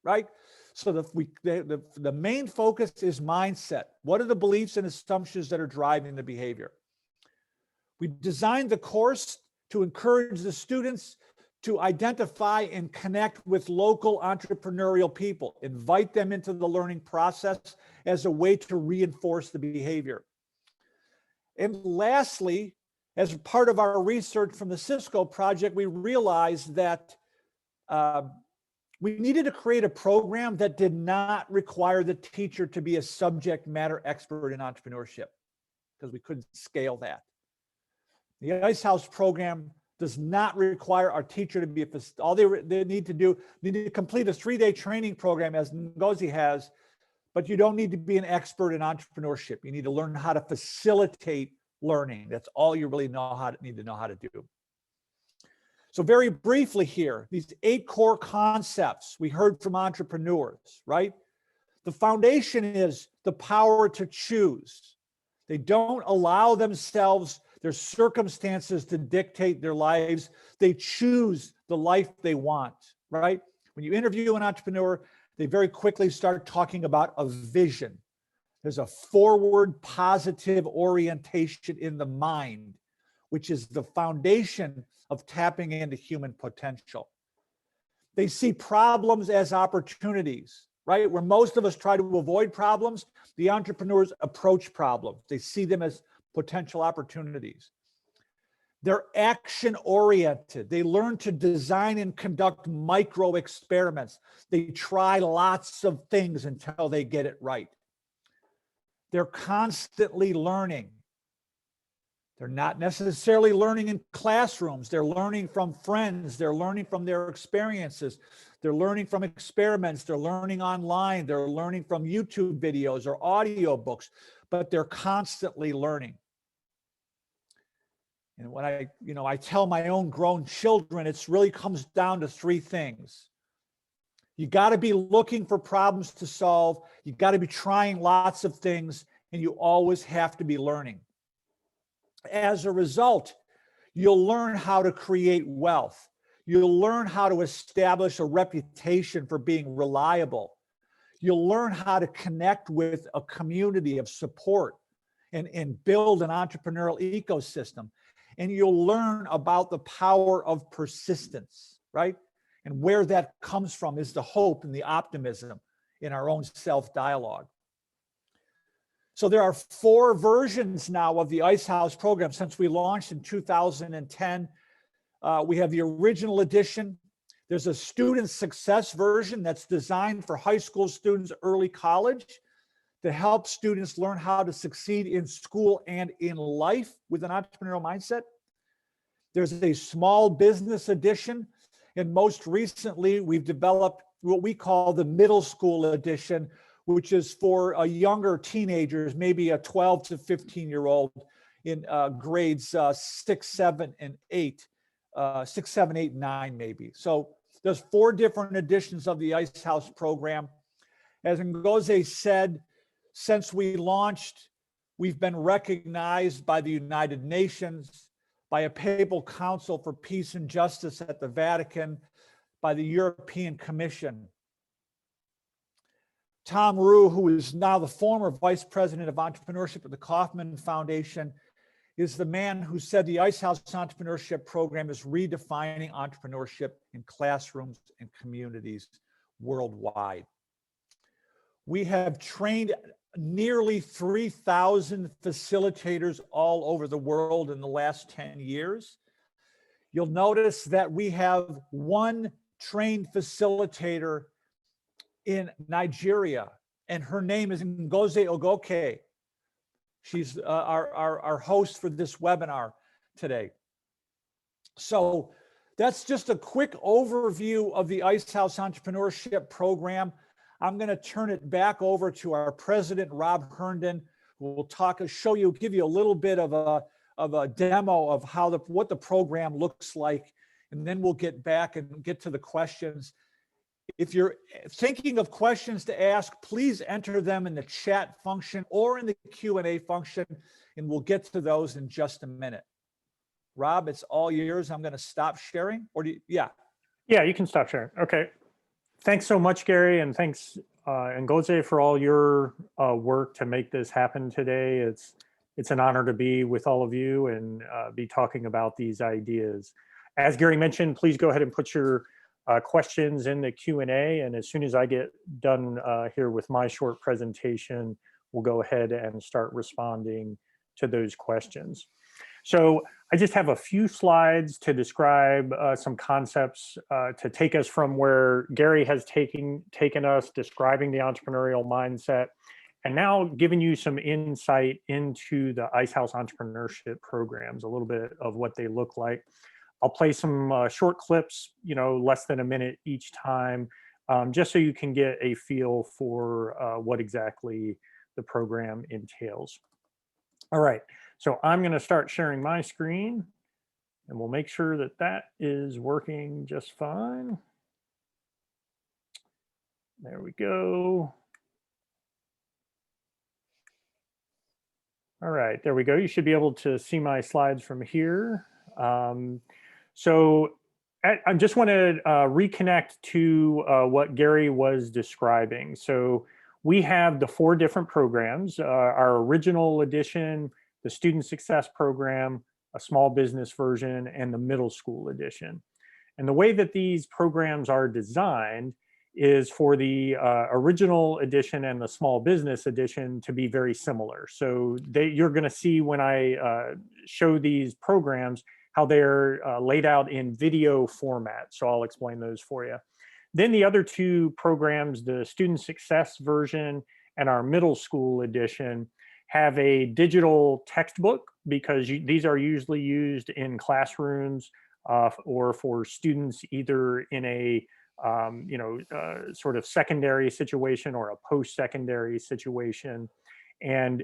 right? So the main focus is mindset. What are the beliefs and assumptions that are driving the behavior? We designed the course to encourage the students to identify and connect with local entrepreneurial people, invite them into the learning process as a way to reinforce the behavior. And lastly, as part of our research from the Cisco project, we realized that we needed to create a program that did not require the teacher to be a subject matter expert in entrepreneurship, because we couldn't scale that. The Ice House program does not require our teacher to be all they need to do, they need to complete a 3-day training program, as Ngozi has, but you don't need to be an expert in entrepreneurship. You need to learn how to facilitate learning. That's all you really need to know how to do. So very briefly here, these 8 core concepts we heard from entrepreneurs, right? The foundation is the power to choose. They don't allow themselves, their circumstances to dictate their lives. They choose the life they want, right? When you interview an entrepreneur, they very quickly start talking about a vision. There's a forward positive orientation in the mind, which is the foundation of tapping into human potential. They see problems as opportunities, right? Where most of us try to avoid problems, the entrepreneurs approach problems. They see them as potential opportunities. They're action-oriented. They learn to design and conduct micro experiments. They try lots of things until they get it right. They're constantly learning. They're not necessarily learning in classrooms. They're learning from friends. They're learning from their experiences. They're learning from experiments. They're learning online. They're learning from YouTube videos or audiobooks, but they're constantly learning. And when I tell my own grown children, it really comes down to 3 things. You got to be looking for problems to solve. You got to be trying lots of things, and you always have to be learning. As a result, you'll learn how to create wealth. You'll learn how to establish a reputation for being reliable. You'll learn how to connect with a community of support and build an entrepreneurial ecosystem. And you'll learn about the power of persistence, right? And where that comes from is the hope and the optimism in our own self-dialogue. So there are 4 versions now of the Ice House program since we launched in 2010. We have the original edition. There's a student success version that's designed for high school students, early college, to help students learn how to succeed in school and in life with an entrepreneurial mindset. There's a small business edition. And most recently, we've developed what we call the middle school edition, which is for younger teenagers, maybe a 12 to 15-year-old in grades 6, 7, and 8, 6, 7, 8, 9, maybe. So there's 4 different editions of the Ice House program. As Ngozi said, since we launched, we've been recognized by the United Nations, by a Papal Council for Peace and Justice at the Vatican, by the European Commission. Tom Rue, who is now the former Vice President of Entrepreneurship at the Kauffman Foundation, is the man who said the Ice House Entrepreneurship Program is redefining entrepreneurship in classrooms and communities worldwide. We have trained nearly 3,000 facilitators all over the world in the last 10 years. You'll notice that we have 1 trained facilitator in Nigeria, and her name is Ngozi Ogoke. She's our host for this webinar today. So that's just a quick overview of the Ice House Entrepreneurship Program. I'm going to turn it back over to our president, Rob Herndon, who will give you a little bit of a demo of what the program looks like, and then we'll get back and get to the questions. If you're thinking of questions to ask, please enter them in the chat function or in the Q&A function, and we'll get to those in just a minute. Rob, it's all yours. I'm going to stop sharing, or yeah. Yeah, you can stop sharing. Okay. Thanks so much, Gary, and thanks, Ngozi, for all your work to make this happen today. It's an honor to be with all of you and be talking about these ideas. As Gary mentioned, please go ahead and put your questions in the Q&A, and as soon as I get done here with my short presentation, we'll go ahead and start responding to those questions. So I just have a few slides to describe some concepts to take us from where Gary has taken us, describing the entrepreneurial mindset, and now giving you some insight into the Ice House entrepreneurship programs, a little bit of what they look like. I'll play some short clips, less than a minute each time, just so you can get a feel for what exactly the program entails. All right, so I'm going to start sharing my screen, and we'll make sure that that is working just fine. There we go. All right, there we go. You should be able to see my slides from here. So I just want to reconnect to what Gary was describing. So we have the 4 different programs, our original edition, the Student Success Program, a small business version, and the middle school edition. And the way that these programs are designed is for the original edition and the small business edition to be very similar. So you're going to see when I show these programs how they're laid out in video format. So I'll explain those for you. Then the other 2 programs, the Student Success version and our middle school edition, have a digital textbook because these are usually used in classrooms or for students either in a sort of secondary situation or a post-secondary situation. And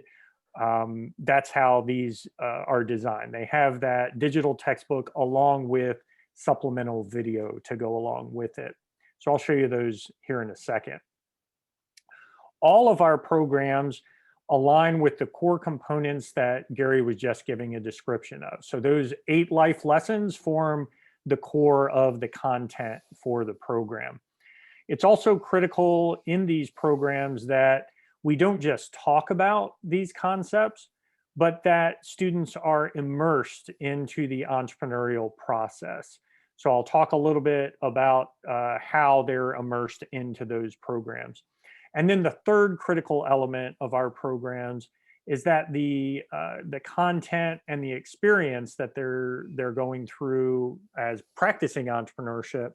that's how these are designed. They have that digital textbook along with supplemental video to go along with it. So I'll show you those here in a second. All of our programs align with the core components that Gary was just giving a description of. So those 8 life lessons form the core of the content for the program. It's also critical in these programs that we don't just talk about these concepts, but that students are immersed into the entrepreneurial process. So I'll talk a little bit about how they're immersed into those programs. And then the third critical element of our programs is that the content and the experience that they're going through as practicing entrepreneurship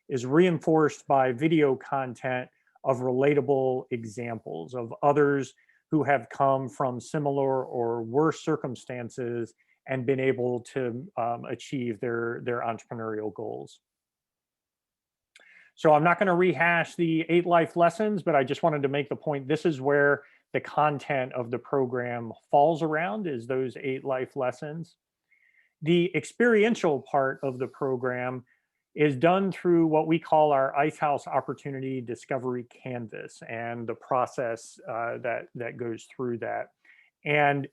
is reinforced by video content of relatable examples of others who have come from similar or worse circumstances and been able to achieve their entrepreneurial goals. So I'm not going to rehash the 8 life lessons, but I just wanted to make the point, this is where the content of the program falls around, is those 8 life lessons. The experiential part of the program is done through what we call our Icehouse Opportunity Discovery Canvas and the process that goes through that. And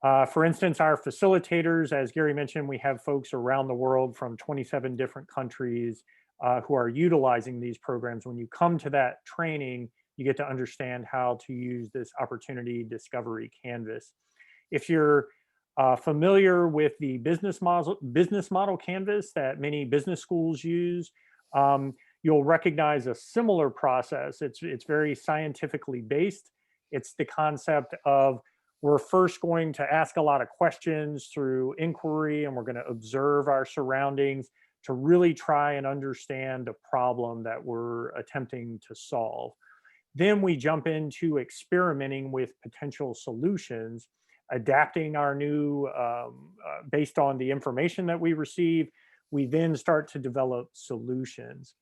for instance, our facilitators, as Gary mentioned, we have folks around the world from 27 different countries who are utilizing these programs. When you come to that training, you get to understand how to use this Opportunity Discovery Canvas. If you're familiar with the business model canvas that many business schools use, you'll recognize a similar process. It's very scientifically based. It's the concept of, we're first going to ask a lot of questions through inquiry, and we're going to observe our surroundings to really try and understand the problem that we're attempting to solve. Then we jump into experimenting with potential solutions, adapting our new, based on the information that we receive. We then start to develop solutions.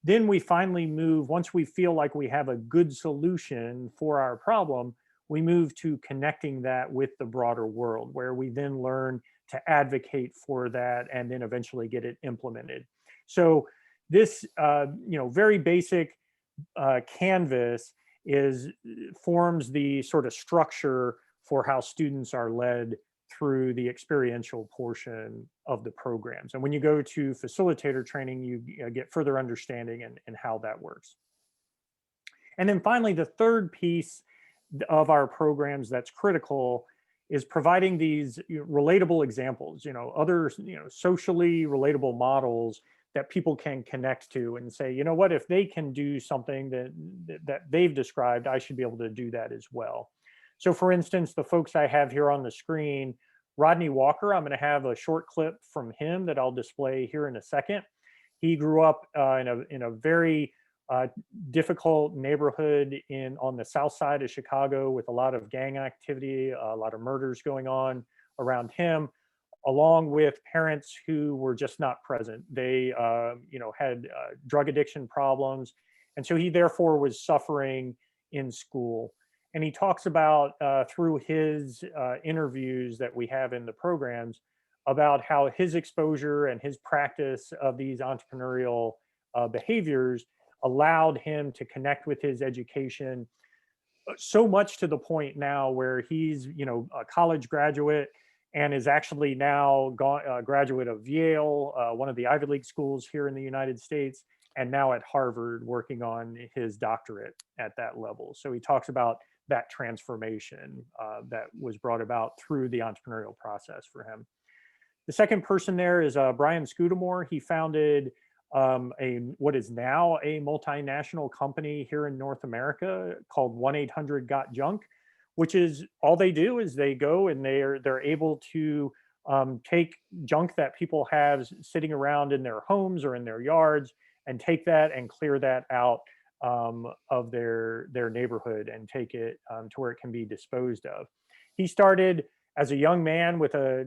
Then we finally move, once we feel like we have a good solution for our problem, we move to connecting that with the broader world, where we then learn to advocate for that and then eventually get it implemented. So this very basic canvas forms the sort of structure for how students are led through the experiential portion of the programs. And when you go to facilitator training, you get further understanding in how that works. And then finally, the third piece of our programs that's critical is providing these relatable examples, other socially relatable models that people can connect to and say, you know what, if they can do something that they've described, I should be able to do that as well. So for instance, the folks I have here on the screen, Rodney Walker, I'm going to have a short clip from him that I'll display here in a second. He grew up in a very difficult neighborhood on the south side of Chicago with a lot of gang activity, a lot of murders going on around him, along with parents who were just not present. They had drug addiction problems. And so he therefore was suffering in school. And he talks about through his interviews that we have in the programs about how his exposure and his practice of these entrepreneurial behaviors allowed him to connect with his education so much to the point now where he's a college graduate and is actually now a graduate of Yale, one of the Ivy League schools here in the United States, and now at Harvard working on his doctorate at that level. So he talks about that transformation that was brought about through the entrepreneurial process for him. The second person there is Brian Scudamore. He founded what is now a multinational company here in North America called 1-800-GOT-JUNK, which is all they do is they go and they're able to take junk that people have sitting around in their homes or in their yards and take that and clear that out of their neighborhood and take it to where it can be disposed of. He started as a young man with a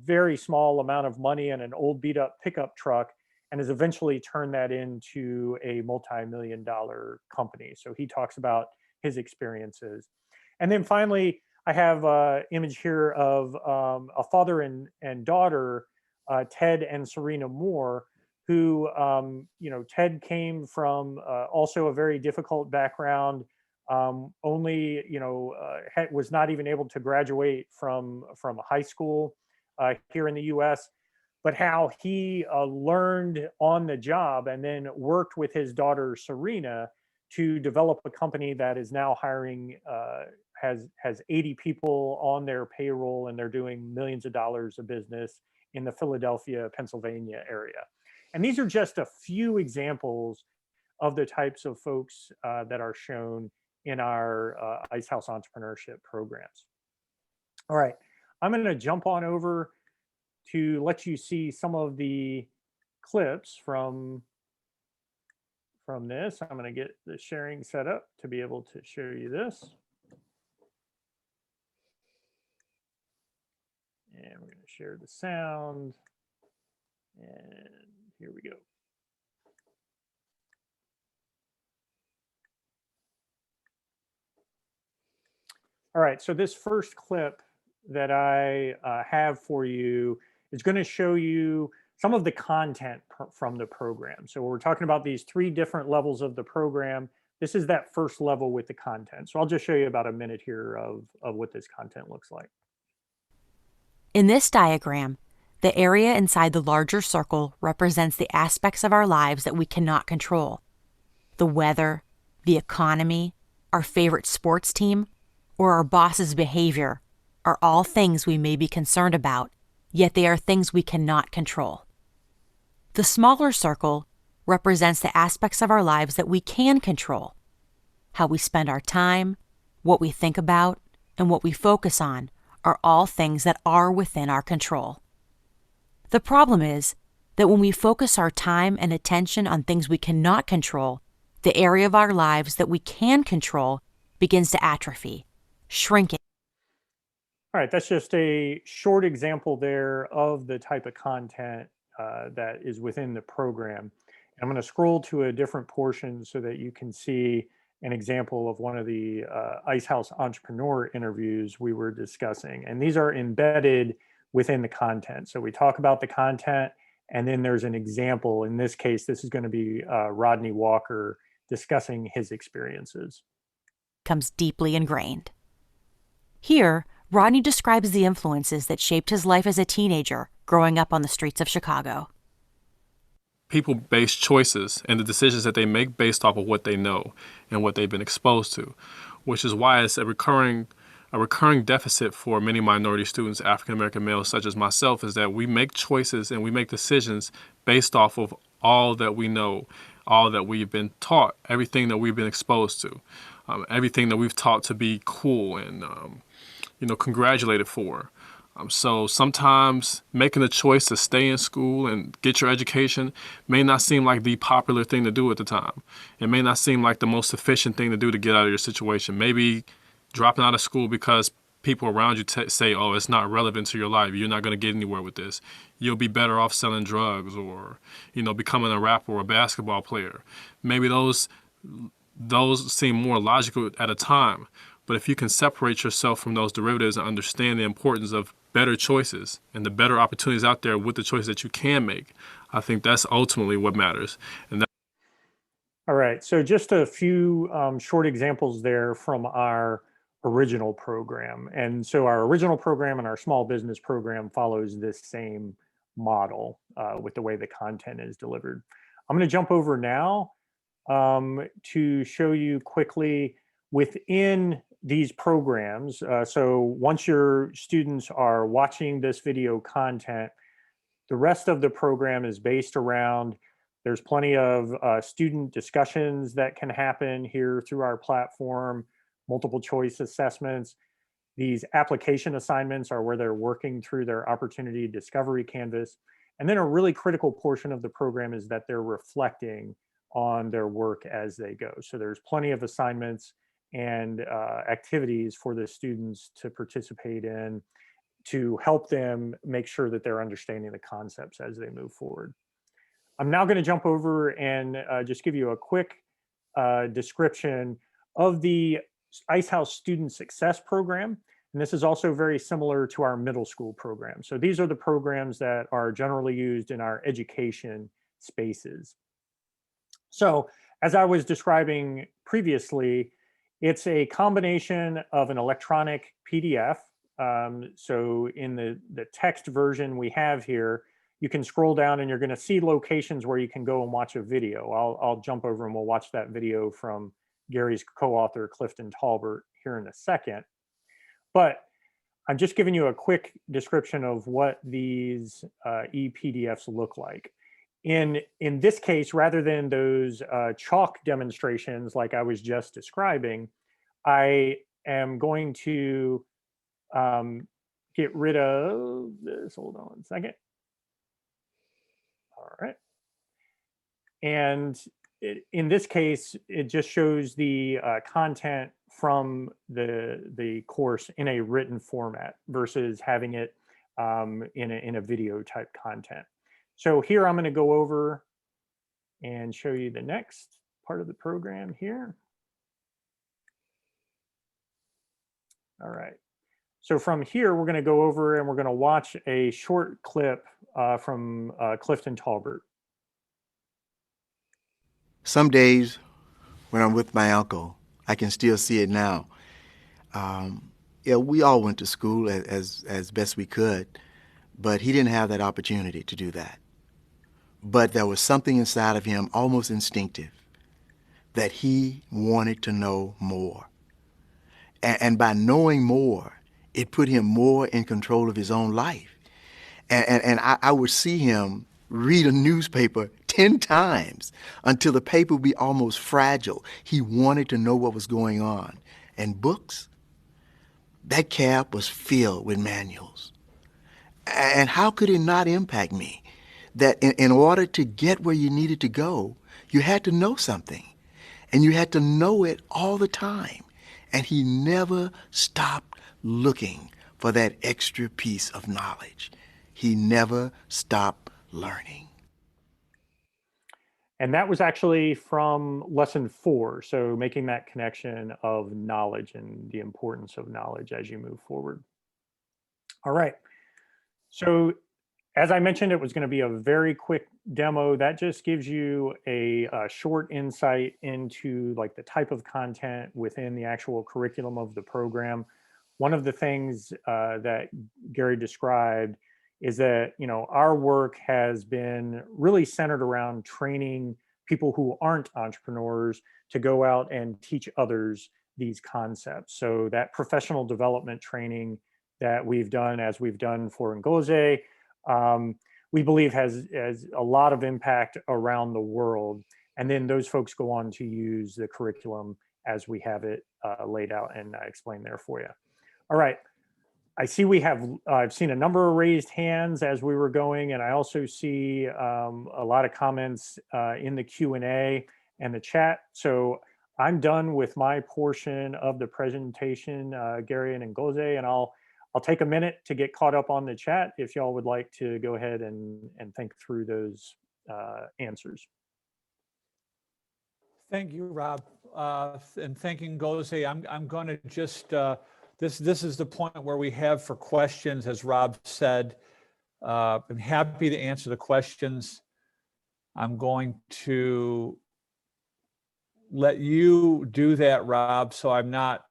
very small amount of money and an old beat up pickup truck, and has eventually turned that into a multi-million-dollar company. So he talks about his experiences. And then finally, I have an image here of a father and daughter, Ted and Serena Moore, who, Ted came from also a very difficult background, was not even able to graduate from high school here in the US. but how he learned on the job and then worked with his daughter, Serena, to develop a company that is now hiring, has 80 people on their payroll, and they're doing millions of dollars of business in the Philadelphia, Pennsylvania area. And these are just a few examples of the types of folks that are shown in our Ice House entrepreneurship programs. All right, I'm going to jump on over to let you see some of the clips from this. I'm going to get the sharing set up to be able to show you this. And we're going to share the sound. And here we go. All right, so this first clip that I have for you is going to show you some of the content from the program. So we're talking about these 3 different levels of the program. This is that first level with the content. So I'll just show you about a minute here of what this content looks like. In this diagram, the area inside the larger circle represents the aspects of our lives that we cannot control. The weather, the economy, our favorite sports team, or our boss's behavior are all things we may be concerned about, yet they are things we cannot control. The smaller circle represents the aspects of our lives that we can control. How we spend our time, what we think about, and what we focus on are all things that are within our control. The problem is that when we focus our time and attention on things we cannot control, the area of our lives that we can control begins to atrophy, shrinking. All right, that's just a short example there of the type of content that is within the program. I'm going to scroll to a different portion so that you can see an example of one of the Ice House entrepreneur interviews we were discussing. And these are embedded within the content. So we talk about the content, and then there's an example. In this case, this is going to be Rodney Walker discussing his experiences. Becomes deeply ingrained. Here, Rodney describes the influences that shaped his life as a teenager growing up on the streets of Chicago. People-based choices and the decisions that they make based off of what they know and what they've been exposed to, which is why it's a recurring deficit for many minority students, African-American males such as myself, is that we make choices and we make decisions based off of all that we know, all that we've been taught, everything that we've been exposed to, everything that we've taught to be cool and congratulated for. So sometimes making the choice to stay in school and get your education may not seem like the popular thing to do at the time. It may not seem like the most efficient thing to do to get out of your situation. Maybe dropping out of school because people around you say, oh, it's not relevant to your life. You're not going to get anywhere with this. You'll be better off selling drugs or, becoming a rapper or a basketball player. Maybe those seem more logical at a time. But if you can separate yourself from those derivatives and understand the importance of better choices and the better opportunities out there with the choices that you can make, I think that's ultimately what matters. All right, so just a few short examples there from our original program. And so our original program and our small business program follows this same model with the way the content is delivered. I'm going to jump over now to show you quickly within these programs. So once your students are watching this video content, the rest of the program is based around, there's plenty of student discussions that can happen here through our platform, multiple choice assessments. These application assignments are where they're working through their opportunity discovery canvas. And then a really critical portion of the program is that they're reflecting on their work as they go. So there's plenty of assignments and activities for the students to participate in to help them make sure that they're understanding the concepts as they move forward. I'm now going to jump over and just give you a quick description of the Ice House Student Success Program. And this is also very similar to our middle school program. So these are the programs that are generally used in our education spaces. So as I was describing previously, it's a combination of an electronic PDF. So in the text version we have here, you can scroll down and you're going to see locations where you can go and watch a video. I'll jump over and we'll watch that video from Gary's co-author, Clifton Talbert, here in a second. But I'm just giving you a quick description of what these ePDFs look like. In this case, rather than those chalk demonstrations like I was just describing, I am going to get rid of this. Hold on a second. All right. And in this case, it just shows the content from the course in a written format versus having it in a video type content. So here I'm going to go over and show you the next part of the program here. All right. So from here, we're going to go over and we're going to watch a short clip from Clifton Talbert. Some days when I'm with my uncle, I can still see it now. Yeah, we all went to school as best we could, but he didn't have that opportunity to do that. But there was something inside of him, almost instinctive, that he wanted to know more. And by knowing more, it put him more in control of his own life. And I would see him read a newspaper 10 times until the paper would be almost fragile. He wanted to know what was going on. And books, that cab was filled with manuals. And how could it not impact me? That in order to get where you needed to go, you had to know something. And you had to know it all the time. And he never stopped looking for that extra piece of knowledge. He never stopped learning. And that was actually from lesson 4. So making that connection of knowledge and the importance of knowledge as you move forward. All right. So as I mentioned, it was going to be a very quick demo. That just gives you a short insight into like the type of content within the actual curriculum of the program. One of the things that Gary described is that, you know, our work has been really centered around training people who aren't entrepreneurs to go out and teach others these concepts. So that professional development training that we've done, as we've done for Ngozi, we believe has a lot of impact around the world. And then those folks go on to use the curriculum as we have it laid out and explained there for you. All right. I see we have, I've seen a number of raised hands as we were going, and I also see a lot of comments in the Q&A and the chat. So I'm done with my portion of the presentation, Gary and Ngozi, and I'll take a minute to get caught up on the chat if y'all would like to go ahead and think through those answers. Thank you, Rob. And thanking Ngozi. I'm going to just, this is the point where we have for questions, as Rob said. I'm happy to answer the questions. I'm going to let you do that, Rob, so I'm not.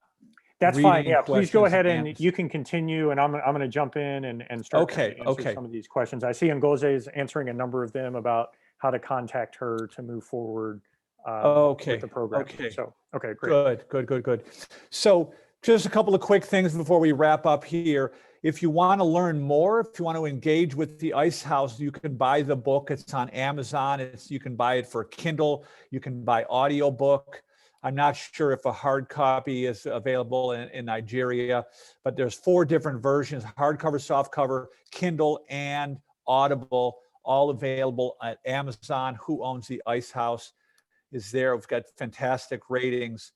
That's fine. Yeah, please go questions ahead and and you can continue, and I'm going to jump in and start to answer some of these questions. I see Ngozi is answering a number of them about how to contact her to move forward with the program. So, okay, great. Good. So just a couple of quick things before we wrap up here. If you want to learn more, if you want to engage with the Ice House, you can buy the book. It's on Amazon. You can buy it for Kindle. You can buy audiobook. I'm not sure if a hard copy is available in Nigeria, but there's 4 different versions: hardcover, softcover, Kindle, and Audible, all available at Amazon. Who Owns the Ice House is there. We've got fantastic ratings.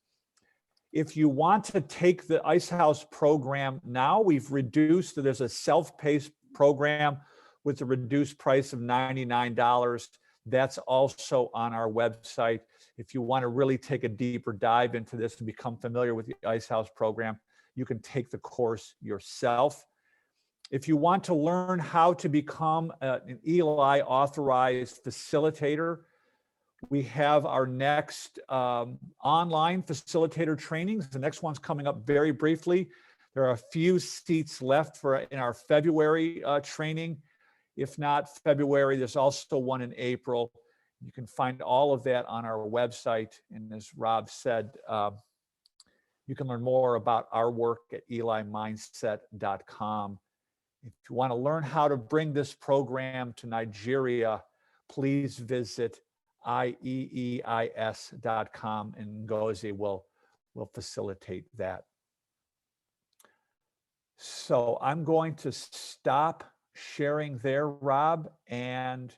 If you want to take the Ice House program now, we've reduced, there's a self-paced program with a reduced price of $99. That's also on our website. If you want to really take a deeper dive into this and become familiar with the Ice House program, you can take the course yourself. If you want to learn how to become an ELI authorized facilitator, we have our next online facilitator trainings. The next one's coming up very briefly. There are a few seats left in our February training. If not February, there's also one in April. You can find all of that on our website. And as Rob said, you can learn more about our work at elimindset.com. If you want to learn how to bring this program to Nigeria, please visit IEEIS.com, and Ngozi will facilitate that. So I'm going to stop sharing there, Rob, and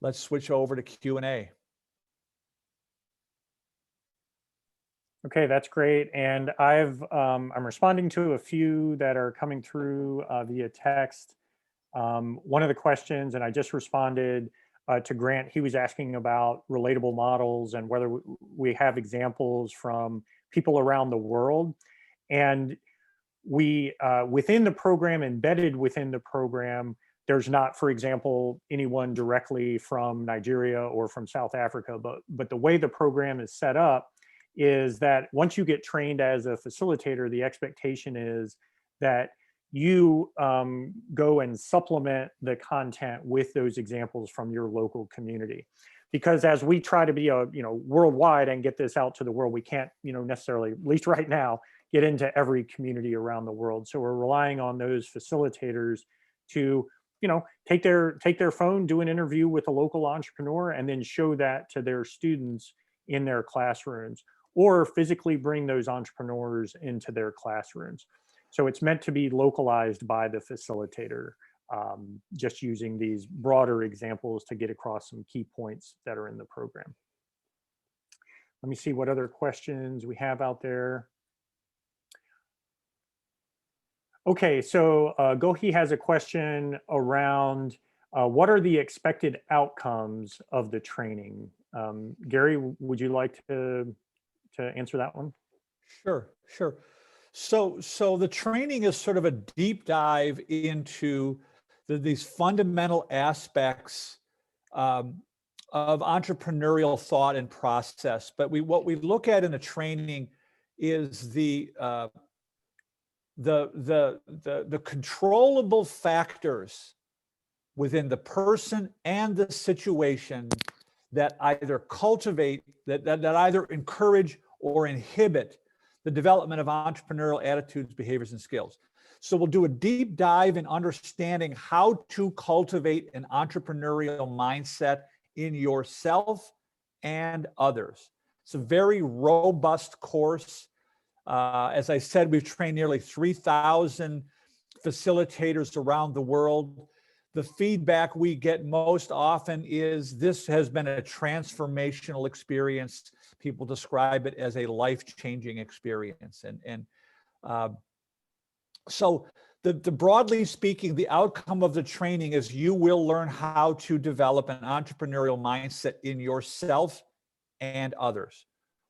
let's switch over to Q&A. Okay, that's great. And I'm responding to a few that are coming through via text. One of the questions, and I just responded to Grant, he was asking about relatable models and whether we have examples from people around the world. And we, within the program, embedded within the program, there's not, for example, anyone directly from Nigeria or from South Africa, but the way the program is set up is that once you get trained as a facilitator, the expectation is that you go and supplement the content with those examples from your local community. Because as we try to be worldwide and get this out to the world, we can't necessarily, at least right now, get into every community around the world. So we're relying on those facilitators to take their phone, do an interview with a local entrepreneur, and then show that to their students in their classrooms, or physically bring those entrepreneurs into their classrooms. So it's meant to be localized by the facilitator, just using these broader examples to get across some key points that are in the program. Let me see what other questions we have out there. Okay, so Gohi has a question around what are the expected outcomes of the training? Gary, would you like to answer that one? Sure. So the training is sort of a deep dive into these fundamental aspects of entrepreneurial thought and process. But what we look at in the training is the controllable factors within the person and the situation that either cultivate, that either encourage or inhibit the development of entrepreneurial attitudes, behaviors, and skills. So we'll do a deep dive in understanding how to cultivate an entrepreneurial mindset in yourself and others. It's a very robust course. As I said, we've trained nearly 3,000 facilitators around the world. The feedback we get most often is this has been a transformational experience. People describe it as a life-changing experience. So broadly speaking, the outcome of the training is you will learn how to develop an entrepreneurial mindset in yourself and others.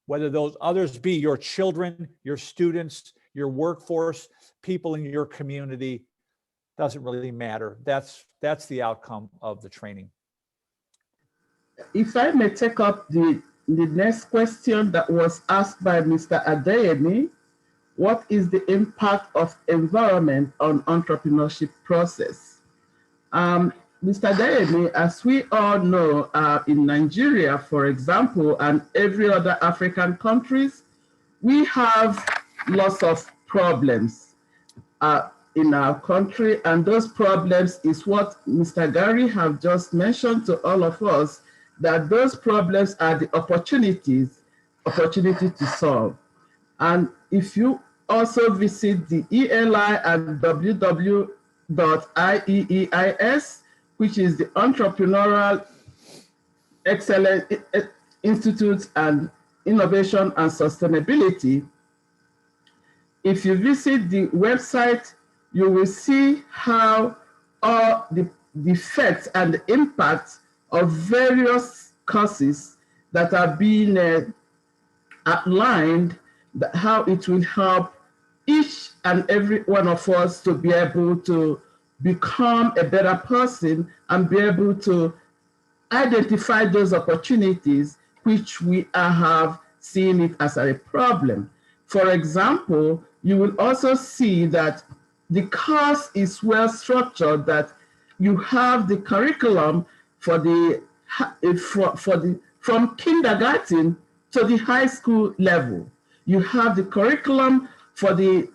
Whether those others be your children, your students, your workforce, people in your community, doesn't really matter. That's the outcome of the training. If I may take up the next question that was asked by Mr. Adeyemi, what is the impact of environment on entrepreneurship process? Mr. Adeyemi, as we all know, in Nigeria, for example, and every other African countries, we have lots of problems in our country, and those problems is what Mr. Gary have just mentioned to all of us, that those problems are the opportunity to solve. And if you also visit the ELI and www.IEEIS, which is the Entrepreneurial Excellence Institute and Innovation and Sustainability, if you visit the website, you will see how all the effects and the impacts of various causes that are being outlined, how it will help each and every one of us to be able to become a better person and be able to identify those opportunities which we have seen it as a problem. For example, you will also see that the course is well structured, that you have the curriculum for the from kindergarten to the high school level. You have the curriculum for the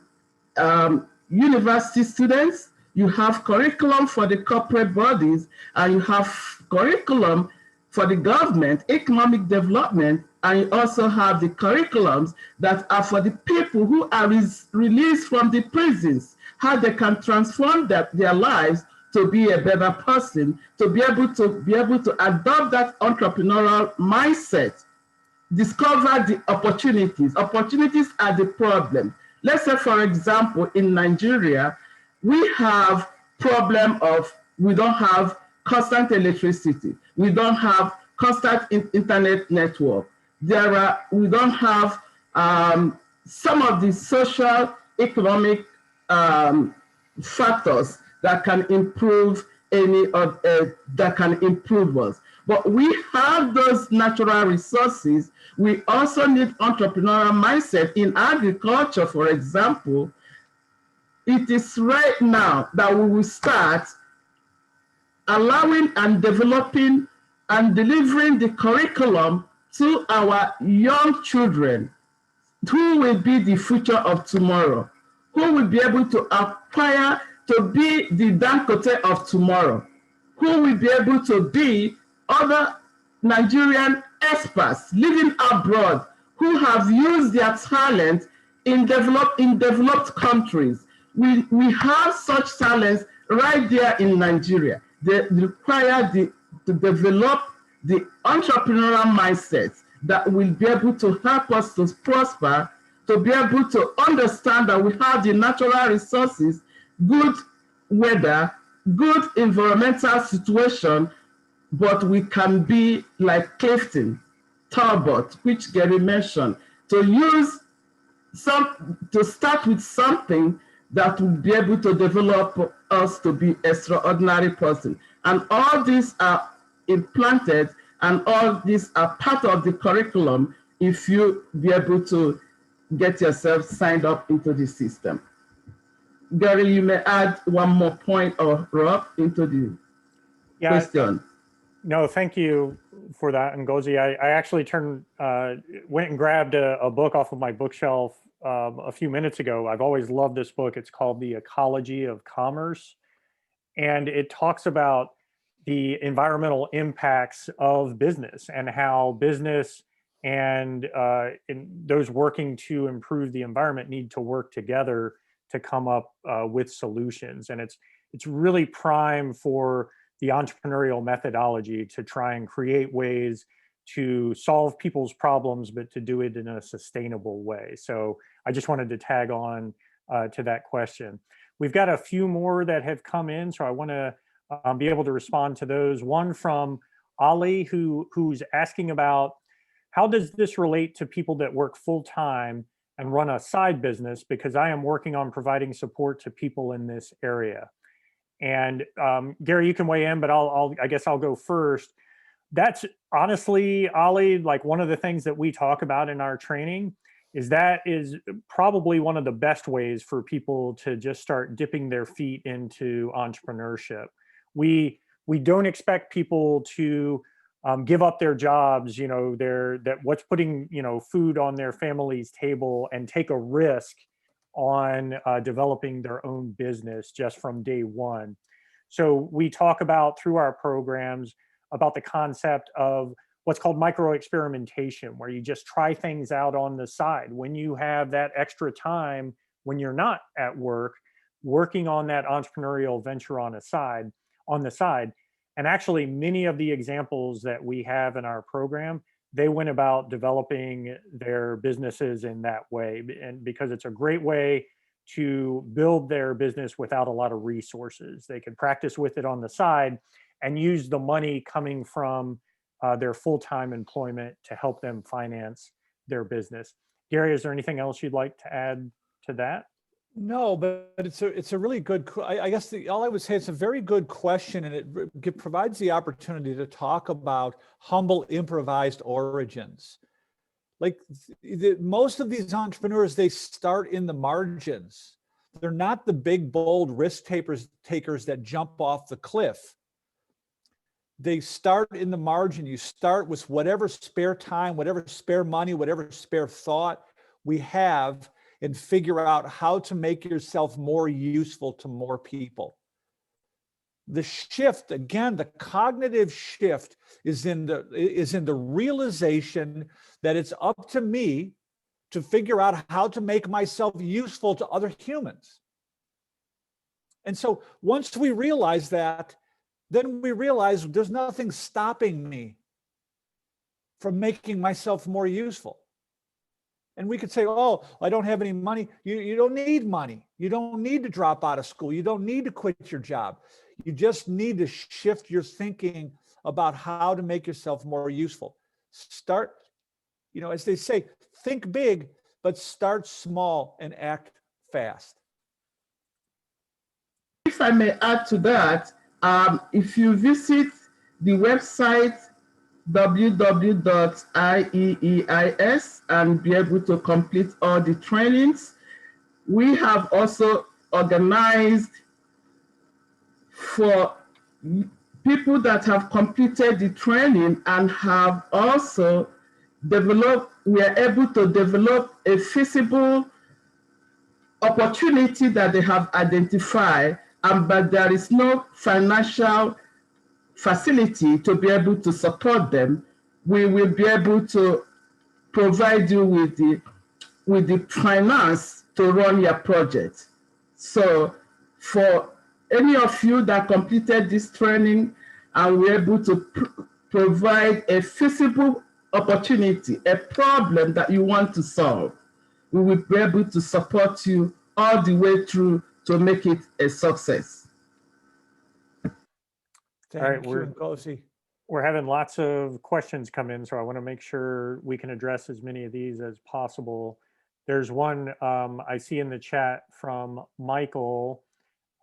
university students, you have curriculum for the corporate bodies, and you have curriculum for the government, economic development, and you also have the curriculums that are for the people who are released from the prisons, how they can transform their lives to be a better person, to be able to adopt that entrepreneurial mindset, discover the opportunities. Opportunities are the problem. Let's say, for example, in Nigeria, we have problem of we don't have constant electricity. We don't have constant internet network. We don't have some of the social, economic factors that can improve that can improve us. But we have those natural resources. We also need entrepreneurial mindset in agriculture, for example. It is right now that we will start allowing and developing and delivering the curriculum to our young children, who will be the future of tomorrow, who will be able to acquire to be the Dangote of tomorrow, who will be able to be other Nigerian experts living abroad who have used their talent in developed countries. We have such talents right there in Nigeria. They require to develop the entrepreneurial mindset that will be able to help us to prosper, to be able to understand that we have the natural resources, good weather, good environmental situation, but we can be like Clifton, Talbot, which Gary mentioned, to start with something that will be able to develop us to be extraordinary person. And all these are implanted, and all these are part of the curriculum if you be able to get yourself signed up into the system. Gary, you may add one more point, or Rob, into the question. No, thank you for that, Ngozi. I actually went and grabbed a book off of my bookshelf a few minutes ago. I've always loved this book. It's called The Ecology of Commerce. And it talks about the environmental impacts of business and how business and those working to improve the environment need to work together to come up with solutions. And it's really prime for the entrepreneurial methodology to try and create ways to solve people's problems, but to do it in a sustainable way. So I just wanted to tag on to that question. We've got a few more that have come in, so I want to be able to respond to those. One from Ali, who's asking about how does this relate to people that work full-time and run a side business, because I am working on providing support to people in this area. And Gary, you can weigh in, but I guess I'll go first. That's honestly, Ali, like one of the things that we talk about in our training is probably one of the best ways for people to just start dipping their feet into entrepreneurship. We don't expect people to give up their jobs, what's putting, food on their family's table, and take a risk on developing their own business just from day one. So we talk about, through our programs, about the concept of what's called micro experimentation, where you just try things out on the side. When you have that extra time, when you're not at work, working on that entrepreneurial venture on the side. And actually, many of the examples that we have in our program, they went about developing their businesses in that way, and because it's a great way to build their business without a lot of resources. They could practice with it on the side and use the money coming from their full-time employment to help them finance their business. Gary, is there anything else you'd like to add to that? No, but it's a really good, I guess all I would say, it's a very good question, and it provides the opportunity to talk about humble improvised origins. Like most of these entrepreneurs, they start in the margins. They're not the big, bold risk takers that jump off the cliff. They start in the margin. You start with whatever spare time, whatever spare money, whatever spare thought we have, and figure out how to make yourself more useful to more people. The shift, again, the cognitive shift is in the realization that it's up to me to figure out how to make myself useful to other humans. And so once we realize that, then we realize there's nothing stopping me from making myself more useful. And we could say, oh, I don't have any money. You don't need money. You don't need to drop out of school. You don't need to quit your job. You just need to shift your thinking about how to make yourself more useful. Start, as they say, think big, but start small and act fast. If I may add to that, if you visit the website www.IEEIS and be able to complete all the trainings, we have also organized for people that have completed the training and have also developed, we are able to develop a feasible opportunity that they have identified, but there is no financial facility to be able to support them. We will be able to provide you with the finance to run your project. So for any of you that completed this training and we're able to provide a feasible opportunity, a problem that you want to solve, we will be able to support you all the way through to make it a success. Thank All right, you, Ngozi. we're having lots of questions come in, so I want to make sure we can address as many of these as possible. There's one I see in the chat from Michael,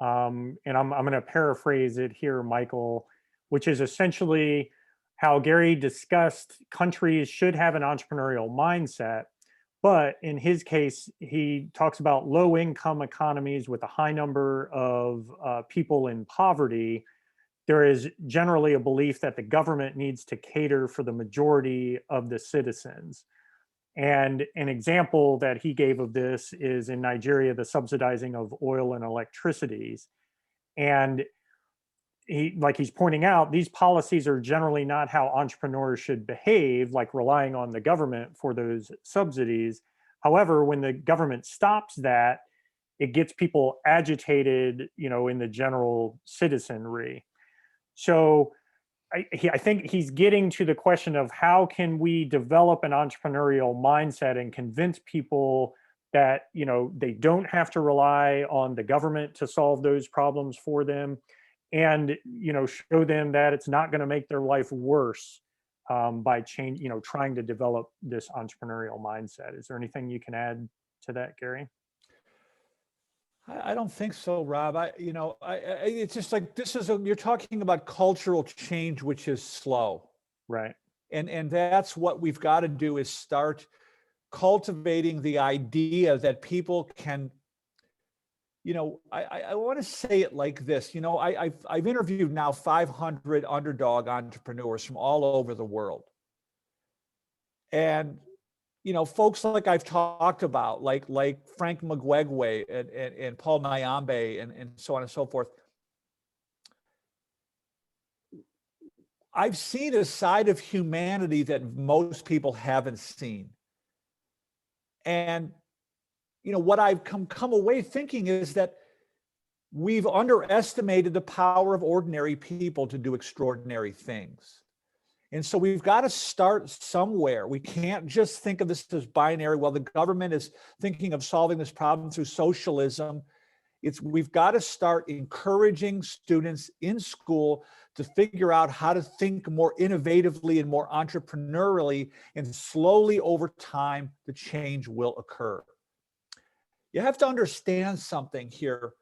and I'm going to paraphrase it here, Michael, which is essentially how Gary discussed countries should have an entrepreneurial mindset. But in his case, he talks about low income economies with a high number of people in poverty. There is generally a belief that the government needs to cater for the majority of the citizens. And an example that he gave of this is in Nigeria, the subsidizing of oil and electricities. And he's pointing out, these policies are generally not how entrepreneurs should behave, like relying on the government for those subsidies. However, when the government stops that, it gets people agitated, in the general citizenry. So I think he's getting to the question of how can we develop an entrepreneurial mindset and convince people that, they don't have to rely on the government to solve those problems for them, and, show them that it's not going to make their life worse by trying to develop this entrepreneurial mindset. Is there anything you can add to that, Gary? I don't think so, Rob. It's just like you're talking about cultural change, which is slow. Right. And that's what we've got to do, is start cultivating the idea that people can, I want to say it like this. I've interviewed now 500 underdog entrepreneurs from all over the world. And folks like I've talked about, like Frank Mugwegwe and Paul Nyambe and so on and so forth. I've seen a side of humanity that most people haven't seen. And, what I've come away thinking is that we've underestimated the power of ordinary people to do extraordinary things. And so we've got to start somewhere. We can't just think of this as binary. Well, the government is thinking of solving this problem through socialism. We've got to start encouraging students in school to figure out how to think more innovatively and more entrepreneurially, and slowly over time, the change will occur. You have to understand something here,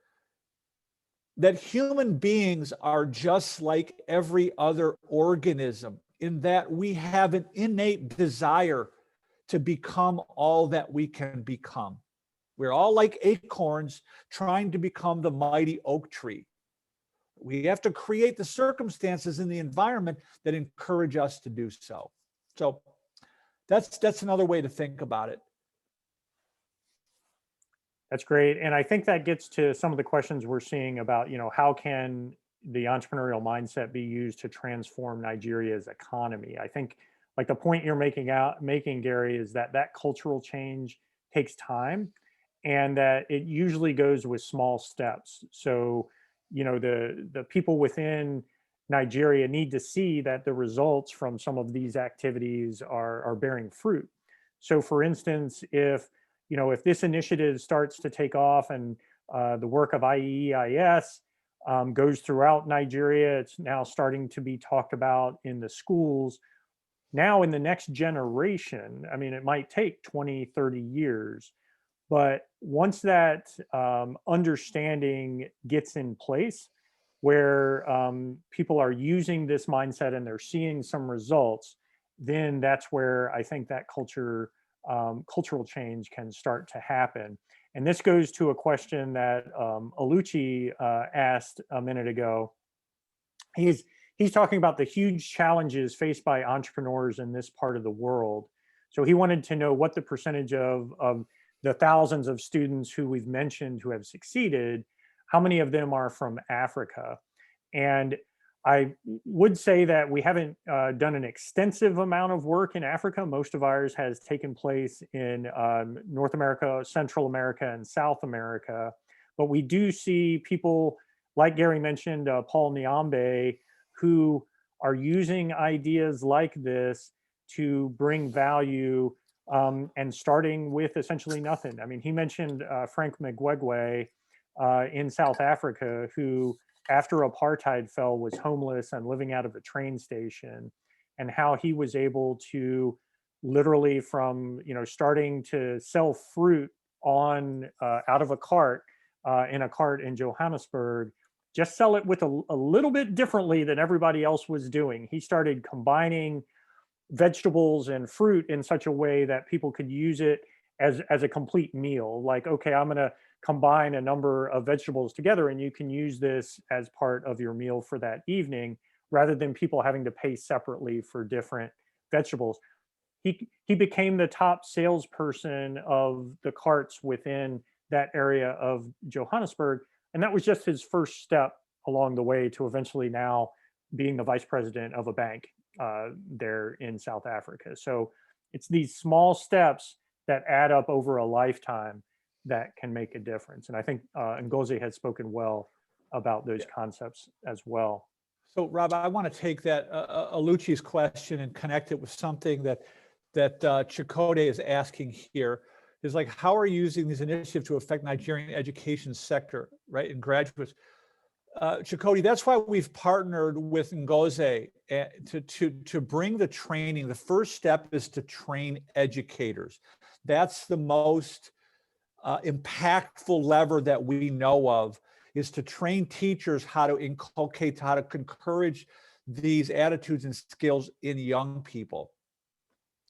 that human beings are just like every other organism, in that we have an innate desire to become all that we can become. We're all like acorns trying to become the mighty oak tree. We have to create the circumstances in the environment that encourage us to do so. So that's another way to think about it. That's great. And I think that gets to some of the questions we're seeing about, how can the entrepreneurial mindset be used to transform Nigeria's economy? I think like the point you're making, Gary, is that cultural change takes time and that it usually goes with small steps. So, the people within Nigeria need to see that the results from some of these activities are bearing fruit. So for instance, if this initiative starts to take off and the work of IEEIS goes throughout Nigeria, it's now starting to be talked about in the schools. Now in the next generation, I mean, it might take 20, 30 years, but once that understanding gets in place, where people are using this mindset and they're seeing some results, then that's where I think that cultural change can start to happen. And this goes to a question that Aluchi asked a minute ago. He's talking about the huge challenges faced by entrepreneurs in this part of the world. So he wanted to know what the percentage of the thousands of students who we've mentioned who have succeeded, how many of them are from Africa? And I would say that we haven't done an extensive amount of work in Africa. Most of ours has taken place in North America, Central America, and South America. But we do see people, like Gary mentioned, Paul Nyambe, who are using ideas like this to bring value and starting with essentially nothing. I mean, he mentioned Frank Magwegwe in South Africa, who after apartheid fell was homeless and living out of a train station, and how he was able to literally from starting to sell fruit on out of a cart in a cart in Johannesburg, just sell it with a little bit differently than everybody else was doing. He started combining vegetables and fruit in such a way that people could use it as a complete meal. Like, okay, I'm going to combine a number of vegetables together and you can use this as part of your meal for that evening, rather than people having to pay separately for different vegetables. He became the top salesperson of the carts within that area of Johannesburg. And that was just his first step along the way to eventually now being the vice president of a bank there in South Africa. So it's these small steps that add up over a lifetime that can make a difference. And I think Ngozi has spoken well about those concepts as well. So Rob, I want to take that Aluchi's question and connect it with something that Chakode is asking here. Is like, how are you using these initiatives to affect Nigerian education sector, right, in graduates? Chakode, that's why we've partnered with Ngozi to bring the training. The first step is to train educators. That's the most impactful lever that we know of, is to train teachers how to inculcate, how to encourage these attitudes and skills in young people.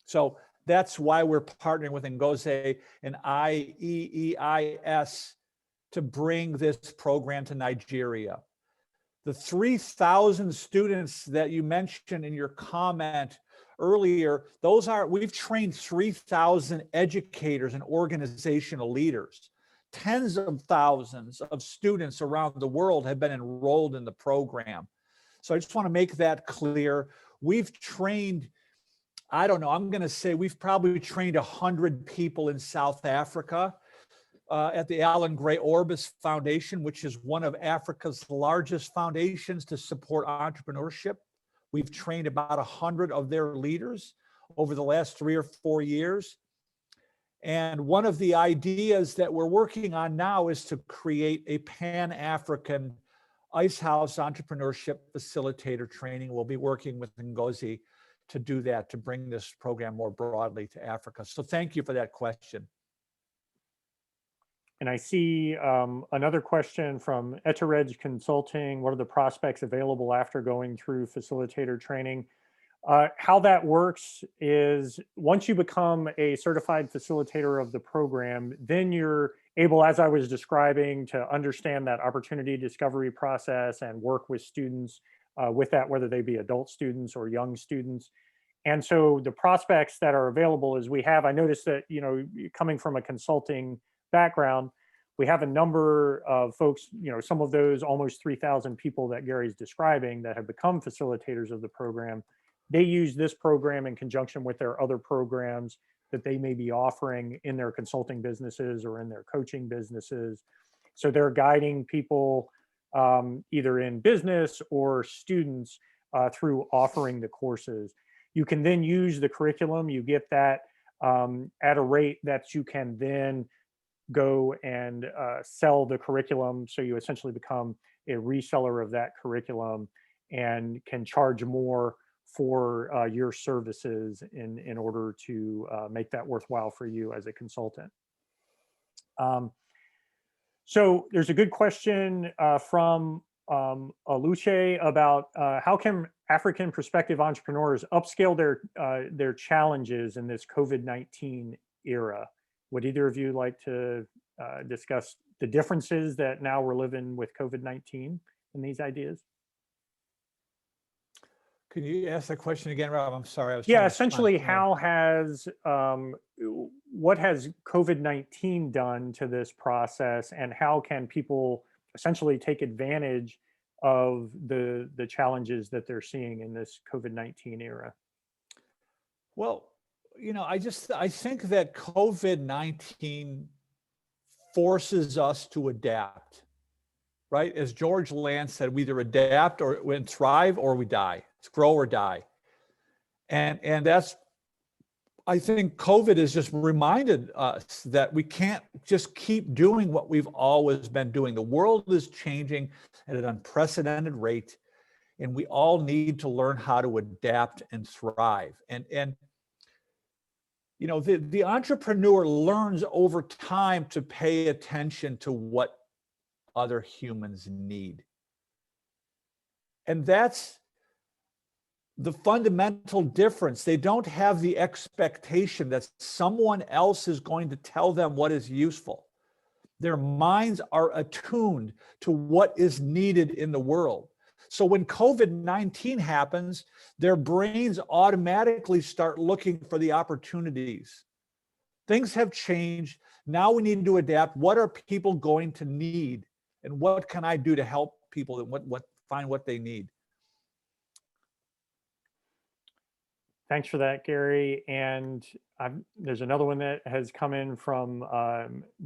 So that's why we're partnering with Ngozi and IEEIS to bring this program to Nigeria. The 3,000 students that you mentioned in your comment earlier, we've trained 3,000 educators and organizational leaders. Tens of thousands of students around the world have been enrolled in the program. So I just want to make that clear. We've trained, I don't know, I'm going to say we've probably trained 100 people in South Africa at the Alan Gray Orbis Foundation, which is one of Africa's largest foundations to support entrepreneurship. We've trained about 100 of their leaders over the last 3 or 4 years. And one of the ideas that we're working on now is to create a Pan-African Ice House entrepreneurship facilitator training. We'll be working with Ngozi to do that, to bring this program more broadly to Africa. So thank you for that question. And I see another question from Eteredge Consulting. What are the prospects available after going through facilitator training? How that works is once you become a certified facilitator of the program, then you're able, as I was describing, to understand that opportunity discovery process and work with students with that, whether they be adult students or young students. And so the prospects that are available is I noticed that, coming from a consulting background, we have a number of folks, some of those almost 3,000 people that Gary's describing that have become facilitators of the program. They use this program in conjunction with their other programs that they may be offering in their consulting businesses or in their coaching businesses. So they're guiding people either in business or students through offering the courses. You can then use the curriculum. You get that at a rate that you can then go and sell the curriculum. So you essentially become a reseller of that curriculum and can charge more for your services in order to make that worthwhile for you as a consultant. So there's a good question from Aluche about how can African prospective entrepreneurs upscale their challenges in this COVID-19 era? Would either of you like to discuss the differences that now we're living with COVID-19 in these ideas? Can you ask that question again, Rob? I'm sorry. I was Yeah, trying to essentially, find- what has COVID-19 done to this process, and how can people essentially take advantage of the challenges that they're seeing in this COVID-19 era? Well, I think that COVID-19 forces us to adapt, right? As George Land said, we either adapt or thrive or we die. It's grow or die. And that's, I think COVID has just reminded us that we can't just keep doing what we've always been doing. The world is changing at an unprecedented rate, and we all need to learn how to adapt and thrive. And the entrepreneur learns over time to pay attention to what other humans need. And that's the fundamental difference. They don't have the expectation that someone else is going to tell them what is useful. Their minds are attuned to what is needed in the world. So when COVID-19 happens, their brains automatically start looking for the opportunities. Things have changed. Now we need to adapt. What are people going to need? And what can I do to help people and find what they need? Thanks for that, Gary. And there's another one that has come in from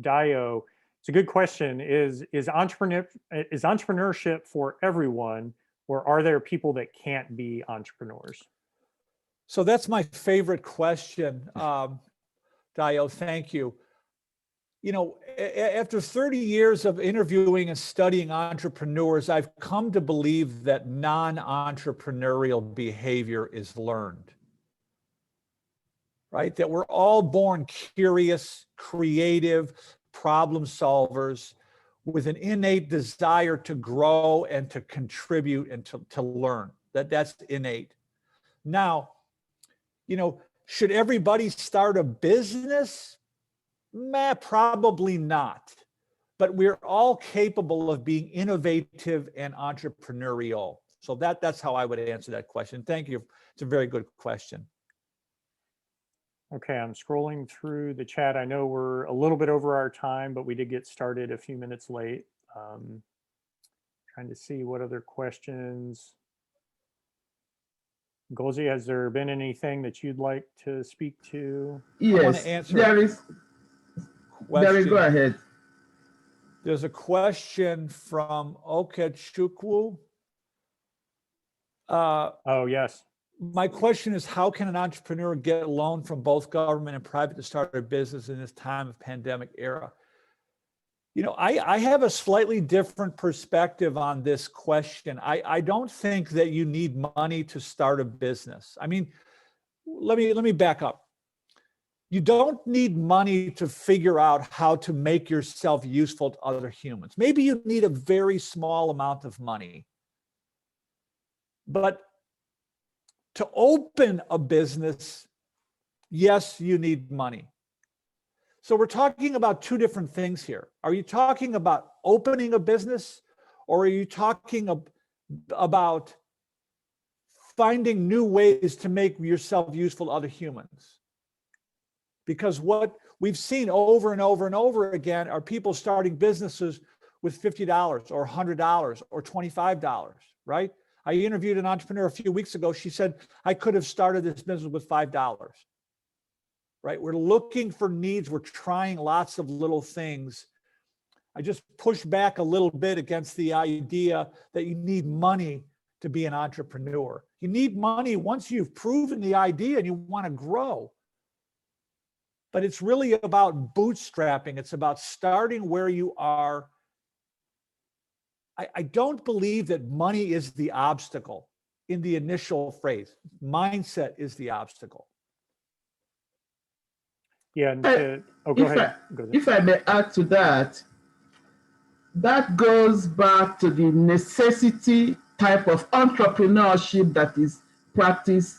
Dio. It's a good question. Is entrepreneurship for everyone, or are there people that can't be entrepreneurs? So that's my favorite question, Dio. Thank you. After 30 years of interviewing and studying entrepreneurs, I've come to believe that non-entrepreneurial behavior is learned. Right? That we're all born curious, creative, problem solvers with an innate desire to grow and to contribute and to learn. That's innate. Now, should everybody start a business? Probably not. But we're all capable of being innovative and entrepreneurial. So that's how I would answer that question. Thank you. It's a very good question. Okay, I'm scrolling through the chat. I know we're a little bit over our time, but we did get started a few minutes late. Trying to see what other questions. Golzi, has there been anything that you'd like to speak to? Yes, there is. Gary, go ahead. There's a question from Okechukwu. Oh, yes. My question is, how can an entrepreneur get a loan from both government and private to start a business in this time of pandemic era? I have a slightly different perspective on this question. I don't think that you need money to start a business. I mean, let me back up. You don't need money to figure out how to make yourself useful to other humans. Maybe you need a very small amount of money. But To open a business, yes, you need money. So we're talking about two different things here. Are you talking about opening a business, or are you talking about finding new ways to make yourself useful to other humans? Because what we've seen over and over and over again are people starting businesses with $50 or $100 or $25, right? I interviewed an entrepreneur a few weeks ago. She said, I could have started this business with $5, right? We're looking for needs. We're trying lots of little things. I just push back a little bit against the idea that you need money to be an entrepreneur. You need money once you've proven the idea and you want to grow. But it's really about bootstrapping. It's about starting where you are. I don't believe that money is the obstacle in the initial phrase. Mindset is the obstacle. Yeah, and Hey, go ahead. Go ahead. If I may add to that, that goes back to the necessity type of entrepreneurship that is practiced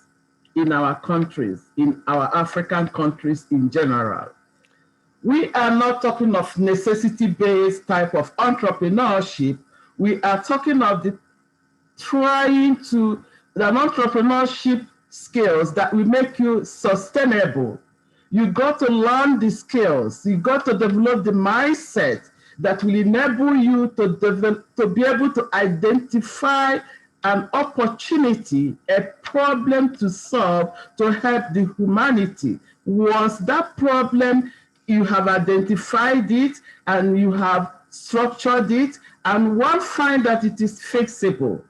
in our countries, in our African countries in general. We are not talking of necessity-based type of entrepreneurship. We are talking of the entrepreneurship skills that will make you sustainable. You got to learn the skills. You got to develop the mindset that will enable you to be able to identify an opportunity, a problem to solve to help the humanity. Once that problem, you have identified it and you have structured it, and one find that it is fixable.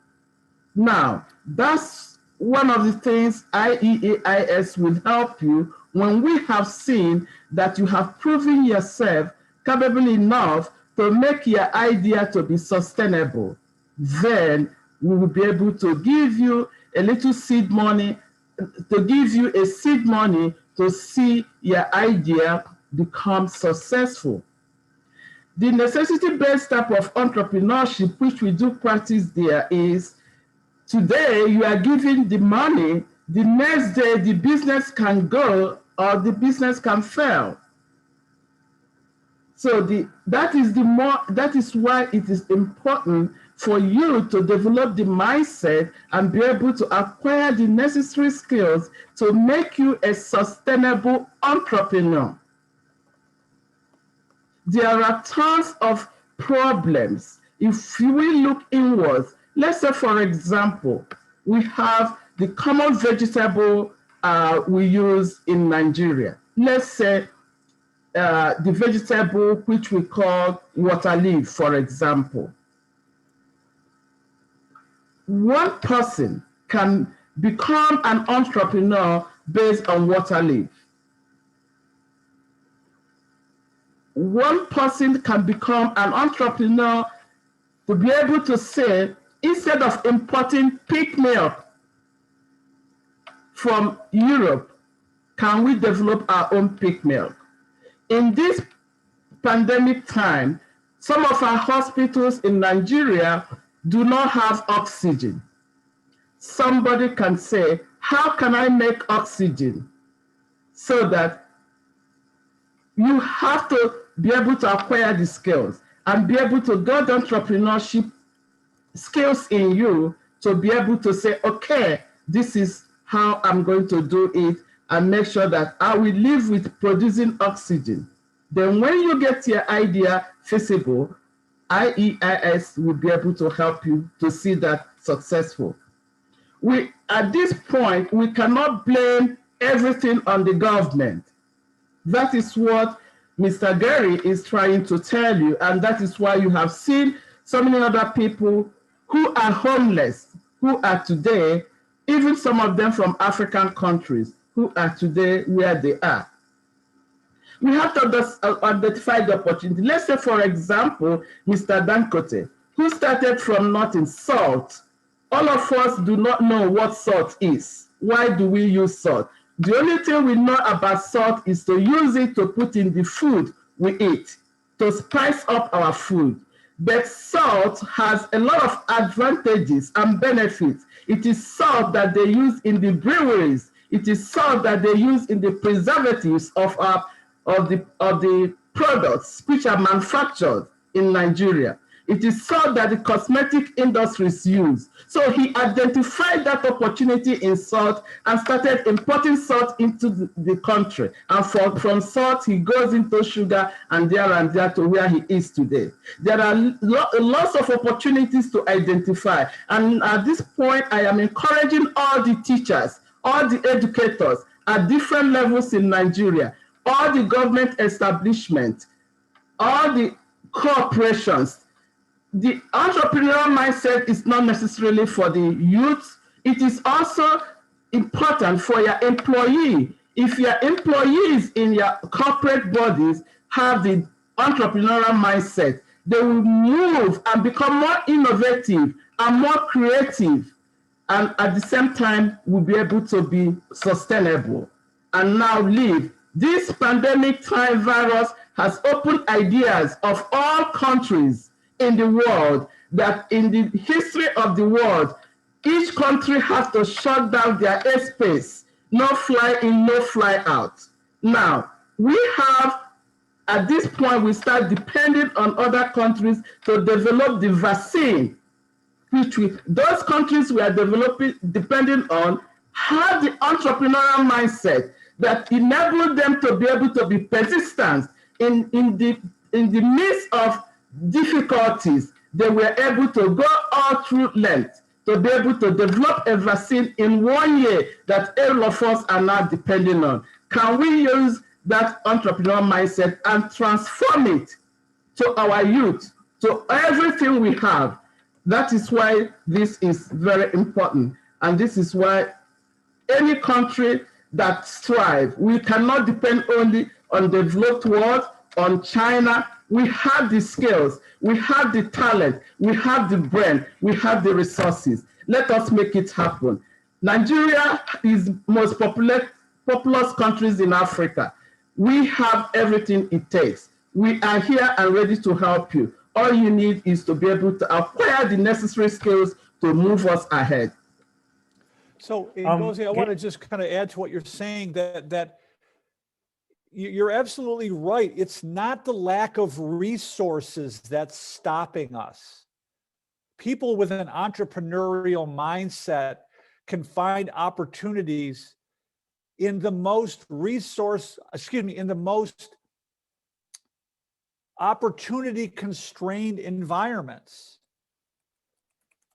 Now, that's one of the things IEEIS will help you when we have seen that you have proven yourself capable enough to make your idea to be sustainable. Then we will be able to give you a little seed money, to give you a seed money to see your idea become successful. The necessity-based type of entrepreneurship, which we do practice there, is today you are giving the money, the next day the business can go or the business can fail. So that is why it is important for you to develop the mindset and be able to acquire the necessary skills to make you a sustainable entrepreneur. There are tons of problems. If we look inwards, let's say, for example, we have the common vegetable we use in Nigeria. Let's say the vegetable which we call water leaf, for example. One person can become an entrepreneur based on water leaf. One person can become an entrepreneur to be able to say, instead of importing pig milk from Europe, can we develop our own pig milk? In this pandemic time, some of our hospitals in Nigeria do not have oxygen. Somebody can say, how can I make oxygen? So that you have to be able to acquire the skills and be able to get entrepreneurship skills in you to be able to say, okay, this is how I'm going to do it, and make sure that I will live with producing oxygen. Then when you get your idea feasible, IEEIS will be able to help you to see that successful. At this point, we cannot blame everything on the government. That is what Mr. Gary is trying to tell you, and that is why you have seen so many other people who are homeless, who are today, even some of them from African countries, who are today where they are. We have to identify the opportunity. Let's say, for example, Mr. Dangote, who started from nothing, salt. All of us do not know what salt is. Why do we use salt? The only thing we know about salt is to use it to put in the food we eat, to spice up our food. But salt has a lot of advantages and benefits. It is salt that they use in the breweries. It is salt that they use in the preservatives of the products which are manufactured in Nigeria. It is salt that the cosmetic industries use. So he identified that opportunity in salt and started importing salt into the country. And from salt, he goes into sugar and there to where he is today. There are lots of opportunities to identify. And at this point, I am encouraging all the teachers, all the educators at different levels in Nigeria, all the government establishments, all the corporations. The entrepreneurial mindset is not necessarily for the youth. It is also important for your employee. If your employees in your corporate bodies have the entrepreneurial mindset, they will move and become more innovative and more creative, and at the same time will be able to be sustainable and now live. This pandemic time virus has opened ideas of all countries in the world, that in the history of the world, each country has to shut down their airspace, no fly in, no fly out. Now, we have, at this point, we start depending on other countries to develop the vaccine, which those countries we are depending on have the entrepreneurial mindset that enable them to be able to be persistent in the midst of difficulties. They were able to go all through length to be able to develop a vaccine in 1 year that all of us are now depending on. Can we use that entrepreneurial mindset and transform it to our youth, to everything we have? That is why this is very important. And this is why any country that strives, we cannot depend only on the developed world, on China. We have the skills, we have the talent, we have the brain, we have the resources. Let us make it happen. Nigeria is the most populous countries in Africa. We have everything it takes. We are here and ready to help you. All you need is to be able to acquire the necessary skills to move us ahead. So, Ngozi, I want to just kind of add to what you're saying, that you're absolutely right. It's not the lack of resources that's stopping us. People with an entrepreneurial mindset can find opportunities in the most opportunity constrained environments.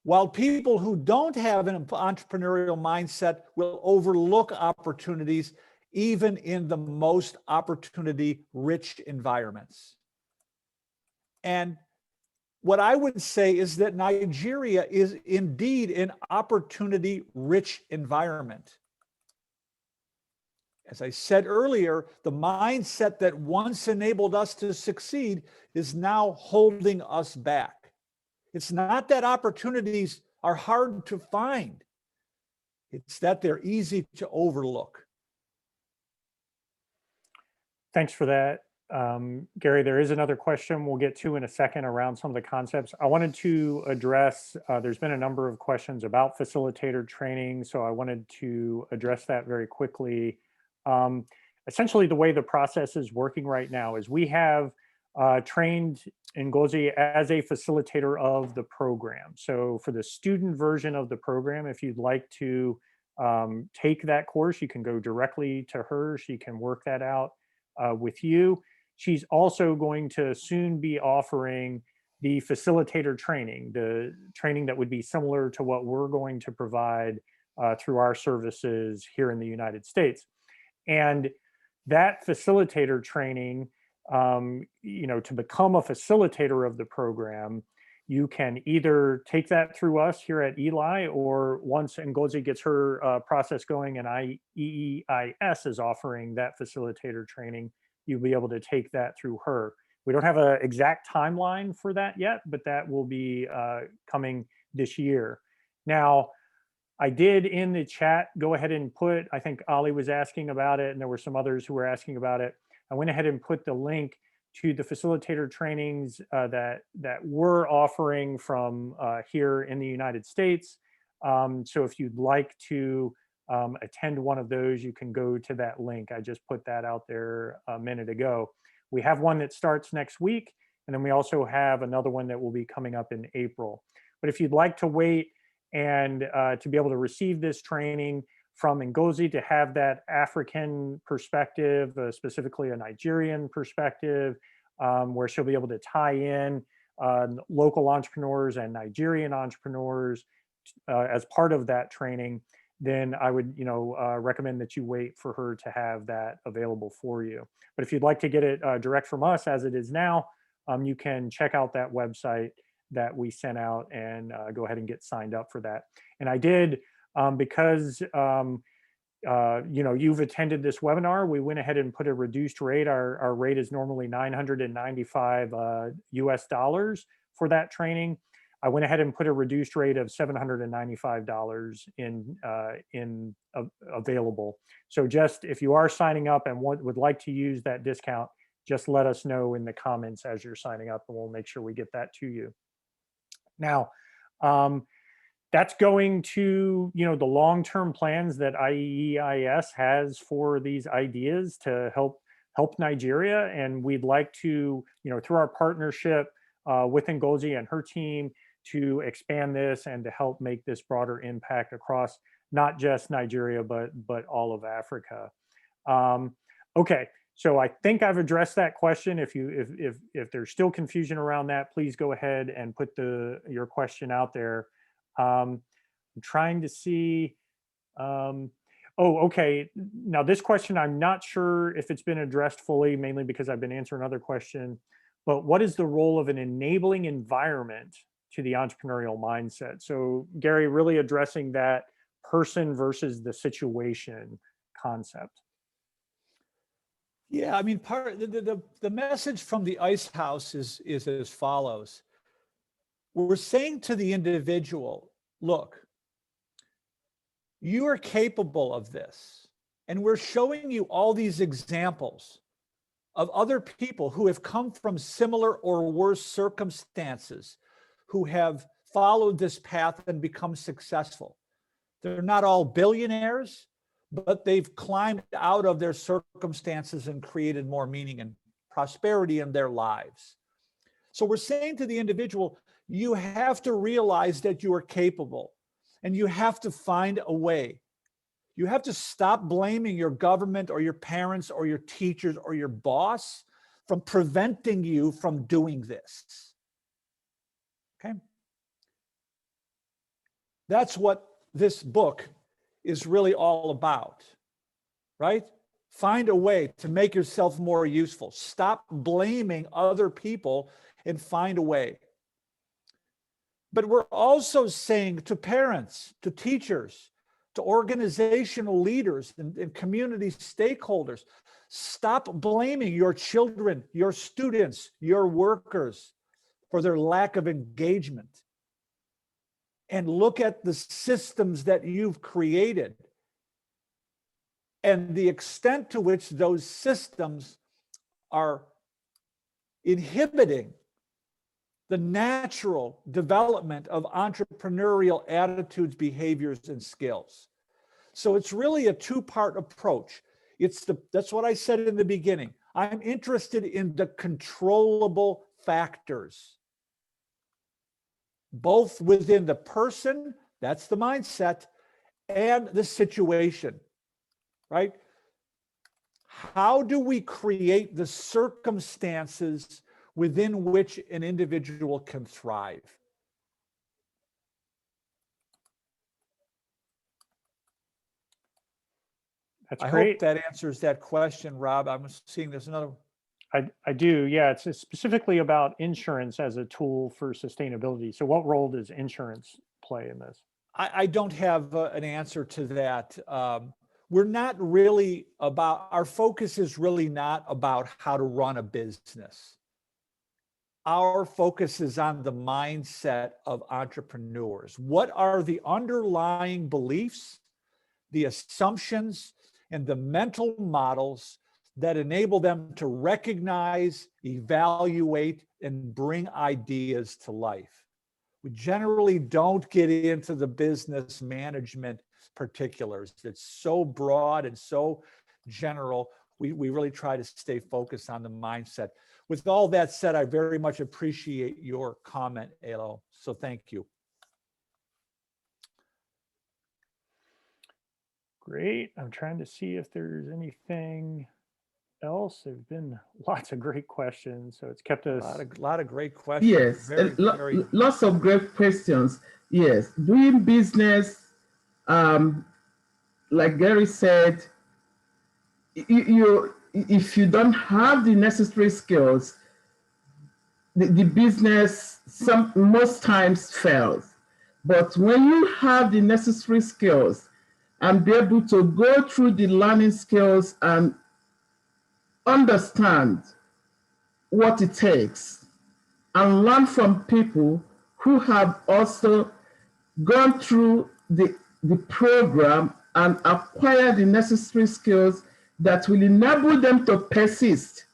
While people who don't have an entrepreneurial mindset will overlook opportunities even in the most opportunity-rich environments. And what I would say is that Nigeria is indeed an opportunity-rich environment. As I said earlier, the mindset that once enabled us to succeed is now holding us back. It's not that opportunities are hard to find. It's that they're easy to overlook. Thanks for that, Gary. There is another question we'll get to in a second around some of the concepts. I wanted to address, there's been a number of questions about facilitator training, so I wanted to address that very quickly. Essentially, the way the process is working right now is we have trained Ngozi as a facilitator of the program. So for the student version of the program, if you'd like to take that course, you can go directly to her. She can work that out with you. She's also going to soon be offering the facilitator training, the training that would be similar to what we're going to provide through our services here in the United States. And that facilitator training, to become a facilitator of the program, you can either take that through us here at ELI, or once Ngozi gets her process going and IEEIS is offering that facilitator training, you'll be able to take that through her. We don't have an exact timeline for that yet, but that will be coming this year. Now, I did in the chat go ahead and put, I think Ali was asking about it, and there were some others who were asking about it. I went ahead and put the link to the facilitator trainings that we're offering from here in the United States. So if you'd like to attend one of those, you can go to that link. I just put that out there a minute ago. We have one that starts next week, and then we also have another one that will be coming up in April. But if you'd like to wait and to be able to receive this training from Ngozi, to have that African perspective, specifically a Nigerian perspective, where she'll be able to tie in local entrepreneurs and Nigerian entrepreneurs as part of that training, then I would, recommend that you wait for her to have that available for you. But if you'd like to get it direct from us as it is now, you can check out that website that we sent out and go ahead and get signed up for that. And I did, because you've attended this webinar, we went ahead and put a reduced rate. Our rate is normally $995 US dollars for that training. I went ahead and put a reduced rate of $795 in available. So just if you are signing up and would like to use that discount, just let us know in the comments as you're signing up, and we'll make sure we get that to you. Now, that's going to, the long-term plans that IEEIS has for these ideas to help Nigeria. And we'd like to, through our partnership with Ngozi and her team, to expand this and to help make this broader impact across not just Nigeria, but all of Africa. Okay, so I think I've addressed that question. If there's still confusion around that, please go ahead and put your question out there. I'm trying to see. Oh, okay. Now this question, I'm not sure if it's been addressed fully, mainly because I've been answering another question. But what is the role of an enabling environment to the entrepreneurial mindset? So Gary, really addressing that person versus the situation concept. Yeah, I mean, the message from the ICE House is as follows. We're saying to the individual, look, you are capable of this. And we're showing you all these examples of other people who have come from similar or worse circumstances, who have followed this path and become successful. They're not all billionaires, but they've climbed out of their circumstances and created more meaning and prosperity in their lives. So we're saying to the individual, you have to realize that you are capable, and you have to find a way. You have to stop blaming your government or your parents or your teachers or your boss from preventing you from doing this. Okay? That's what this book is really all about, right? Find a way to make yourself more useful. Stop blaming other people and find a way. But we're also saying to parents, to teachers, to organizational leaders and community stakeholders, stop blaming your children, your students, your workers for their lack of engagement. And look at the systems that you've created and the extent to which those systems are inhibiting the natural development of entrepreneurial attitudes, behaviors, and skills. So it's really a two-part approach. That's what I said in the beginning. I'm interested in the controllable factors, both within the person, that's the mindset, and the situation, right? How do we create the circumstances within which an individual can thrive? That's I great. hope that answers that question, Rob. I'm seeing there's another. I do, yeah. It's specifically about insurance as a tool for sustainability. So what role does insurance play in this? I don't have an answer to that. We're not really about, our focus is really not about how to run a business. Our focus is on the mindset of entrepreneurs. What are the underlying beliefs, the assumptions, and the mental models that enable them to recognize, evaluate, and bring ideas to life? We generally don't get into the business management particulars. It's so broad and so general. We really try to stay focused on the mindset. With all that said, I very much appreciate your comment, Elo. So thank you. Great. I'm trying to see if there's anything else. There've been lots of great questions, so it's kept us. A lot of great questions. Yes, Very lots of great questions. Yes, doing business, like Gary said, if you don't have the necessary skills, the business most times fails. But when you have the necessary skills and be able to go through the learning skills and understand what it takes and learn from people who have also gone through the program and acquire the necessary skills that will enable them to persist.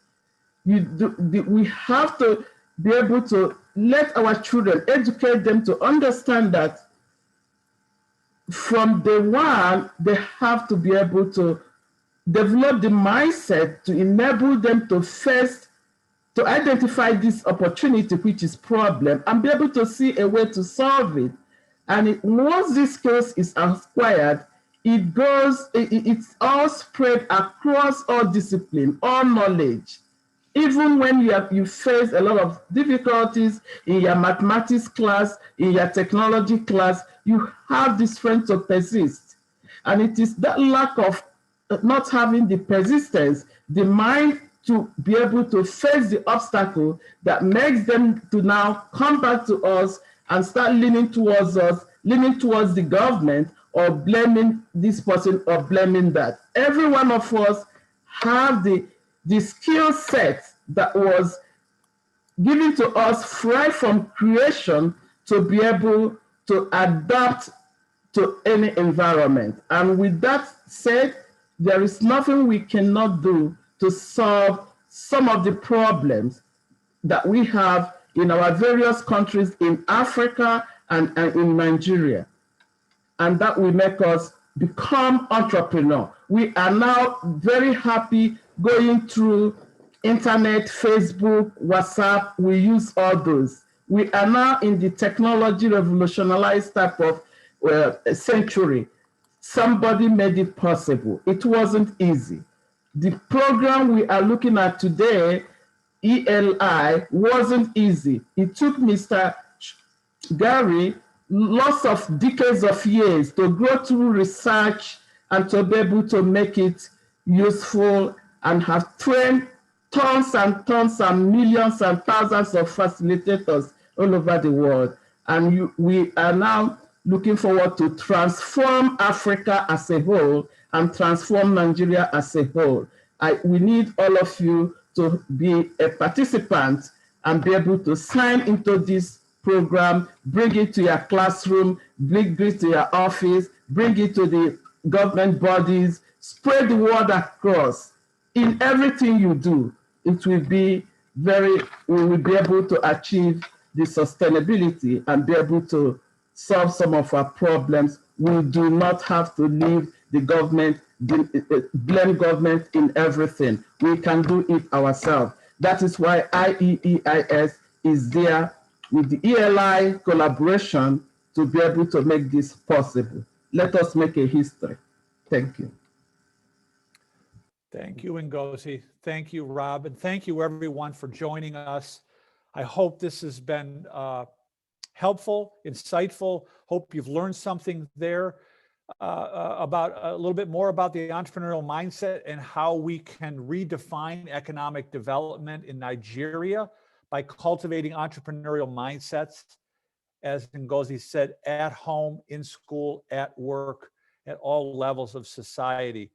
We have to be able to let our children, educate them to understand that from day one, they have to be able to develop the mindset to enable them to first to identify this opportunity, which is problem, and be able to see a way to solve it. And once this skills is acquired, it's all spread across all discipline, all knowledge. Even when you face a lot of difficulties in your mathematics class, in your technology class, you have the strength to persist. And it is that lack of not having the persistence, the mind to be able to face the obstacle that makes them to now come back to us and start leaning towards us, leaning towards the government, or blaming this person or blaming that. Every one of us have the skill set that was given to us right from creation to be able to adapt to any environment. And with that said, there is nothing we cannot do to solve some of the problems that we have in our various countries in Africa and in Nigeria. And that will make us become entrepreneurs. We are now very happy going through internet, Facebook, WhatsApp. We use all those. We are now in the technology revolutionized type of century. Somebody made it possible. It wasn't easy. The program we are looking at today, ELI, wasn't easy. It took Mr. Gary lots of decades of years to go through research and to be able to make it useful and have trained tons and tons and millions and thousands of facilitators all over the world. And we are now looking forward to transform Africa as a whole and transform Nigeria as a whole. We need all of you to be a participant and be able to sign into this program, bring it to your classroom, bring it to your office, bring it to the government bodies, spread the word across. In everything you do, it will be we will be able to achieve the sustainability and be able to solve some of our problems. We do not have to leave the government, blame government in everything. We can do it ourselves. That is why IEEIS is there with the ELI collaboration to be able to make this possible. Let us make a history. Thank you. Thank you, Ngozi. Thank you, Rob. And thank you, everyone, for joining us. I hope this has been helpful, insightful. Hope you've learned something there about a little bit more about the entrepreneurial mindset and how we can redefine economic development in Nigeria by cultivating entrepreneurial mindsets, as Ngozi said, at home, in school, at work, at all levels of society.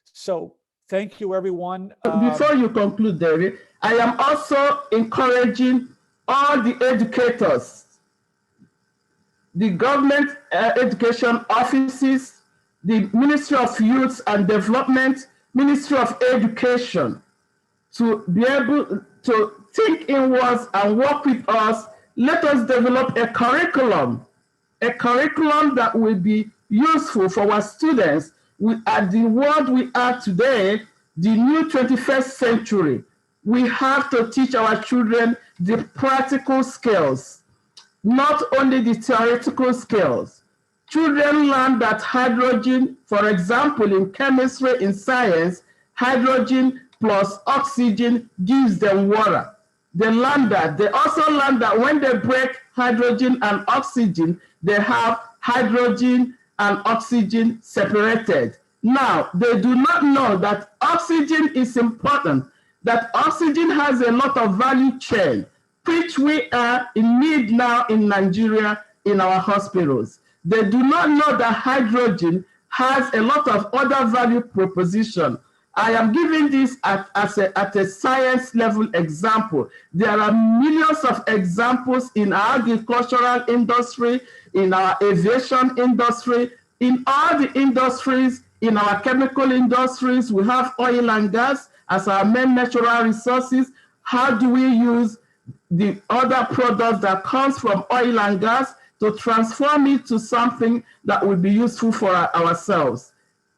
So thank you, everyone. Before you conclude, David, I am also encouraging all the educators, the government education offices, the Ministry of Youth and Development, Ministry of Education, to be able to think inwards and work with us let us develop a curriculum that will be useful for our students. At the world we are today, the new 21st century, we have to teach our children the practical skills, not only the theoretical skills. Children learn that hydrogen, for example, in chemistry, in science, hydrogen plus oxygen gives them water. They learn that. They also learn that when they break hydrogen and oxygen, they have hydrogen and oxygen separated. Now, they do not know that oxygen is important, that oxygen has a lot of value chain, which we are in need now in Nigeria in our hospitals. They do not know that hydrogen has a lot of other value proposition. I am giving this at a science level example. There are millions of examples in our agricultural industry, in our aviation industry, in all the industries, in our chemical industries. We have oil and gas as our main natural resources. How do we use the other products that comes from oil and gas to transform it to something that will be useful for ourselves?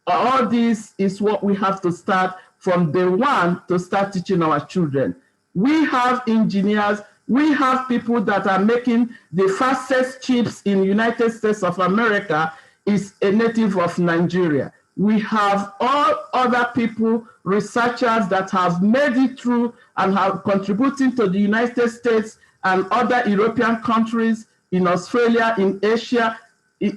All this is what we have to start from day one to start teaching our children. We have engineers, we have people that are making the fastest chips in the United States of America is a native of Nigeria. We have all other people, researchers that have made it through and have contributed to the United States and other European countries, in Australia, in Asia.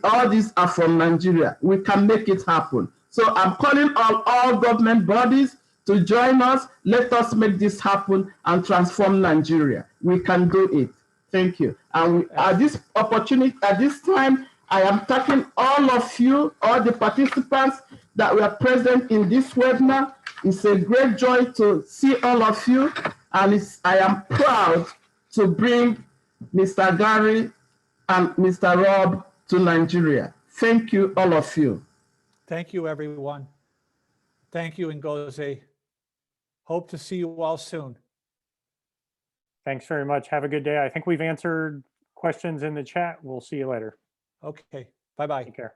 All these are from Nigeria. We can make it happen. So I'm calling on all government bodies to join us. Let us make this happen and transform Nigeria. We can do it. Thank you. And at this opportunity, at this time, I am thanking all of you, all the participants that were present in this webinar. It's a great joy to see all of you. And I am proud to bring Mr. Gary and Mr. Rob to Nigeria. Thank you, all of you. Thank you, everyone. Thank you, Ngozi. Hope to see you all soon. Thanks very much. Have a good day. I think we've answered questions in the chat. We'll see you later. Okay, bye-bye. Take care.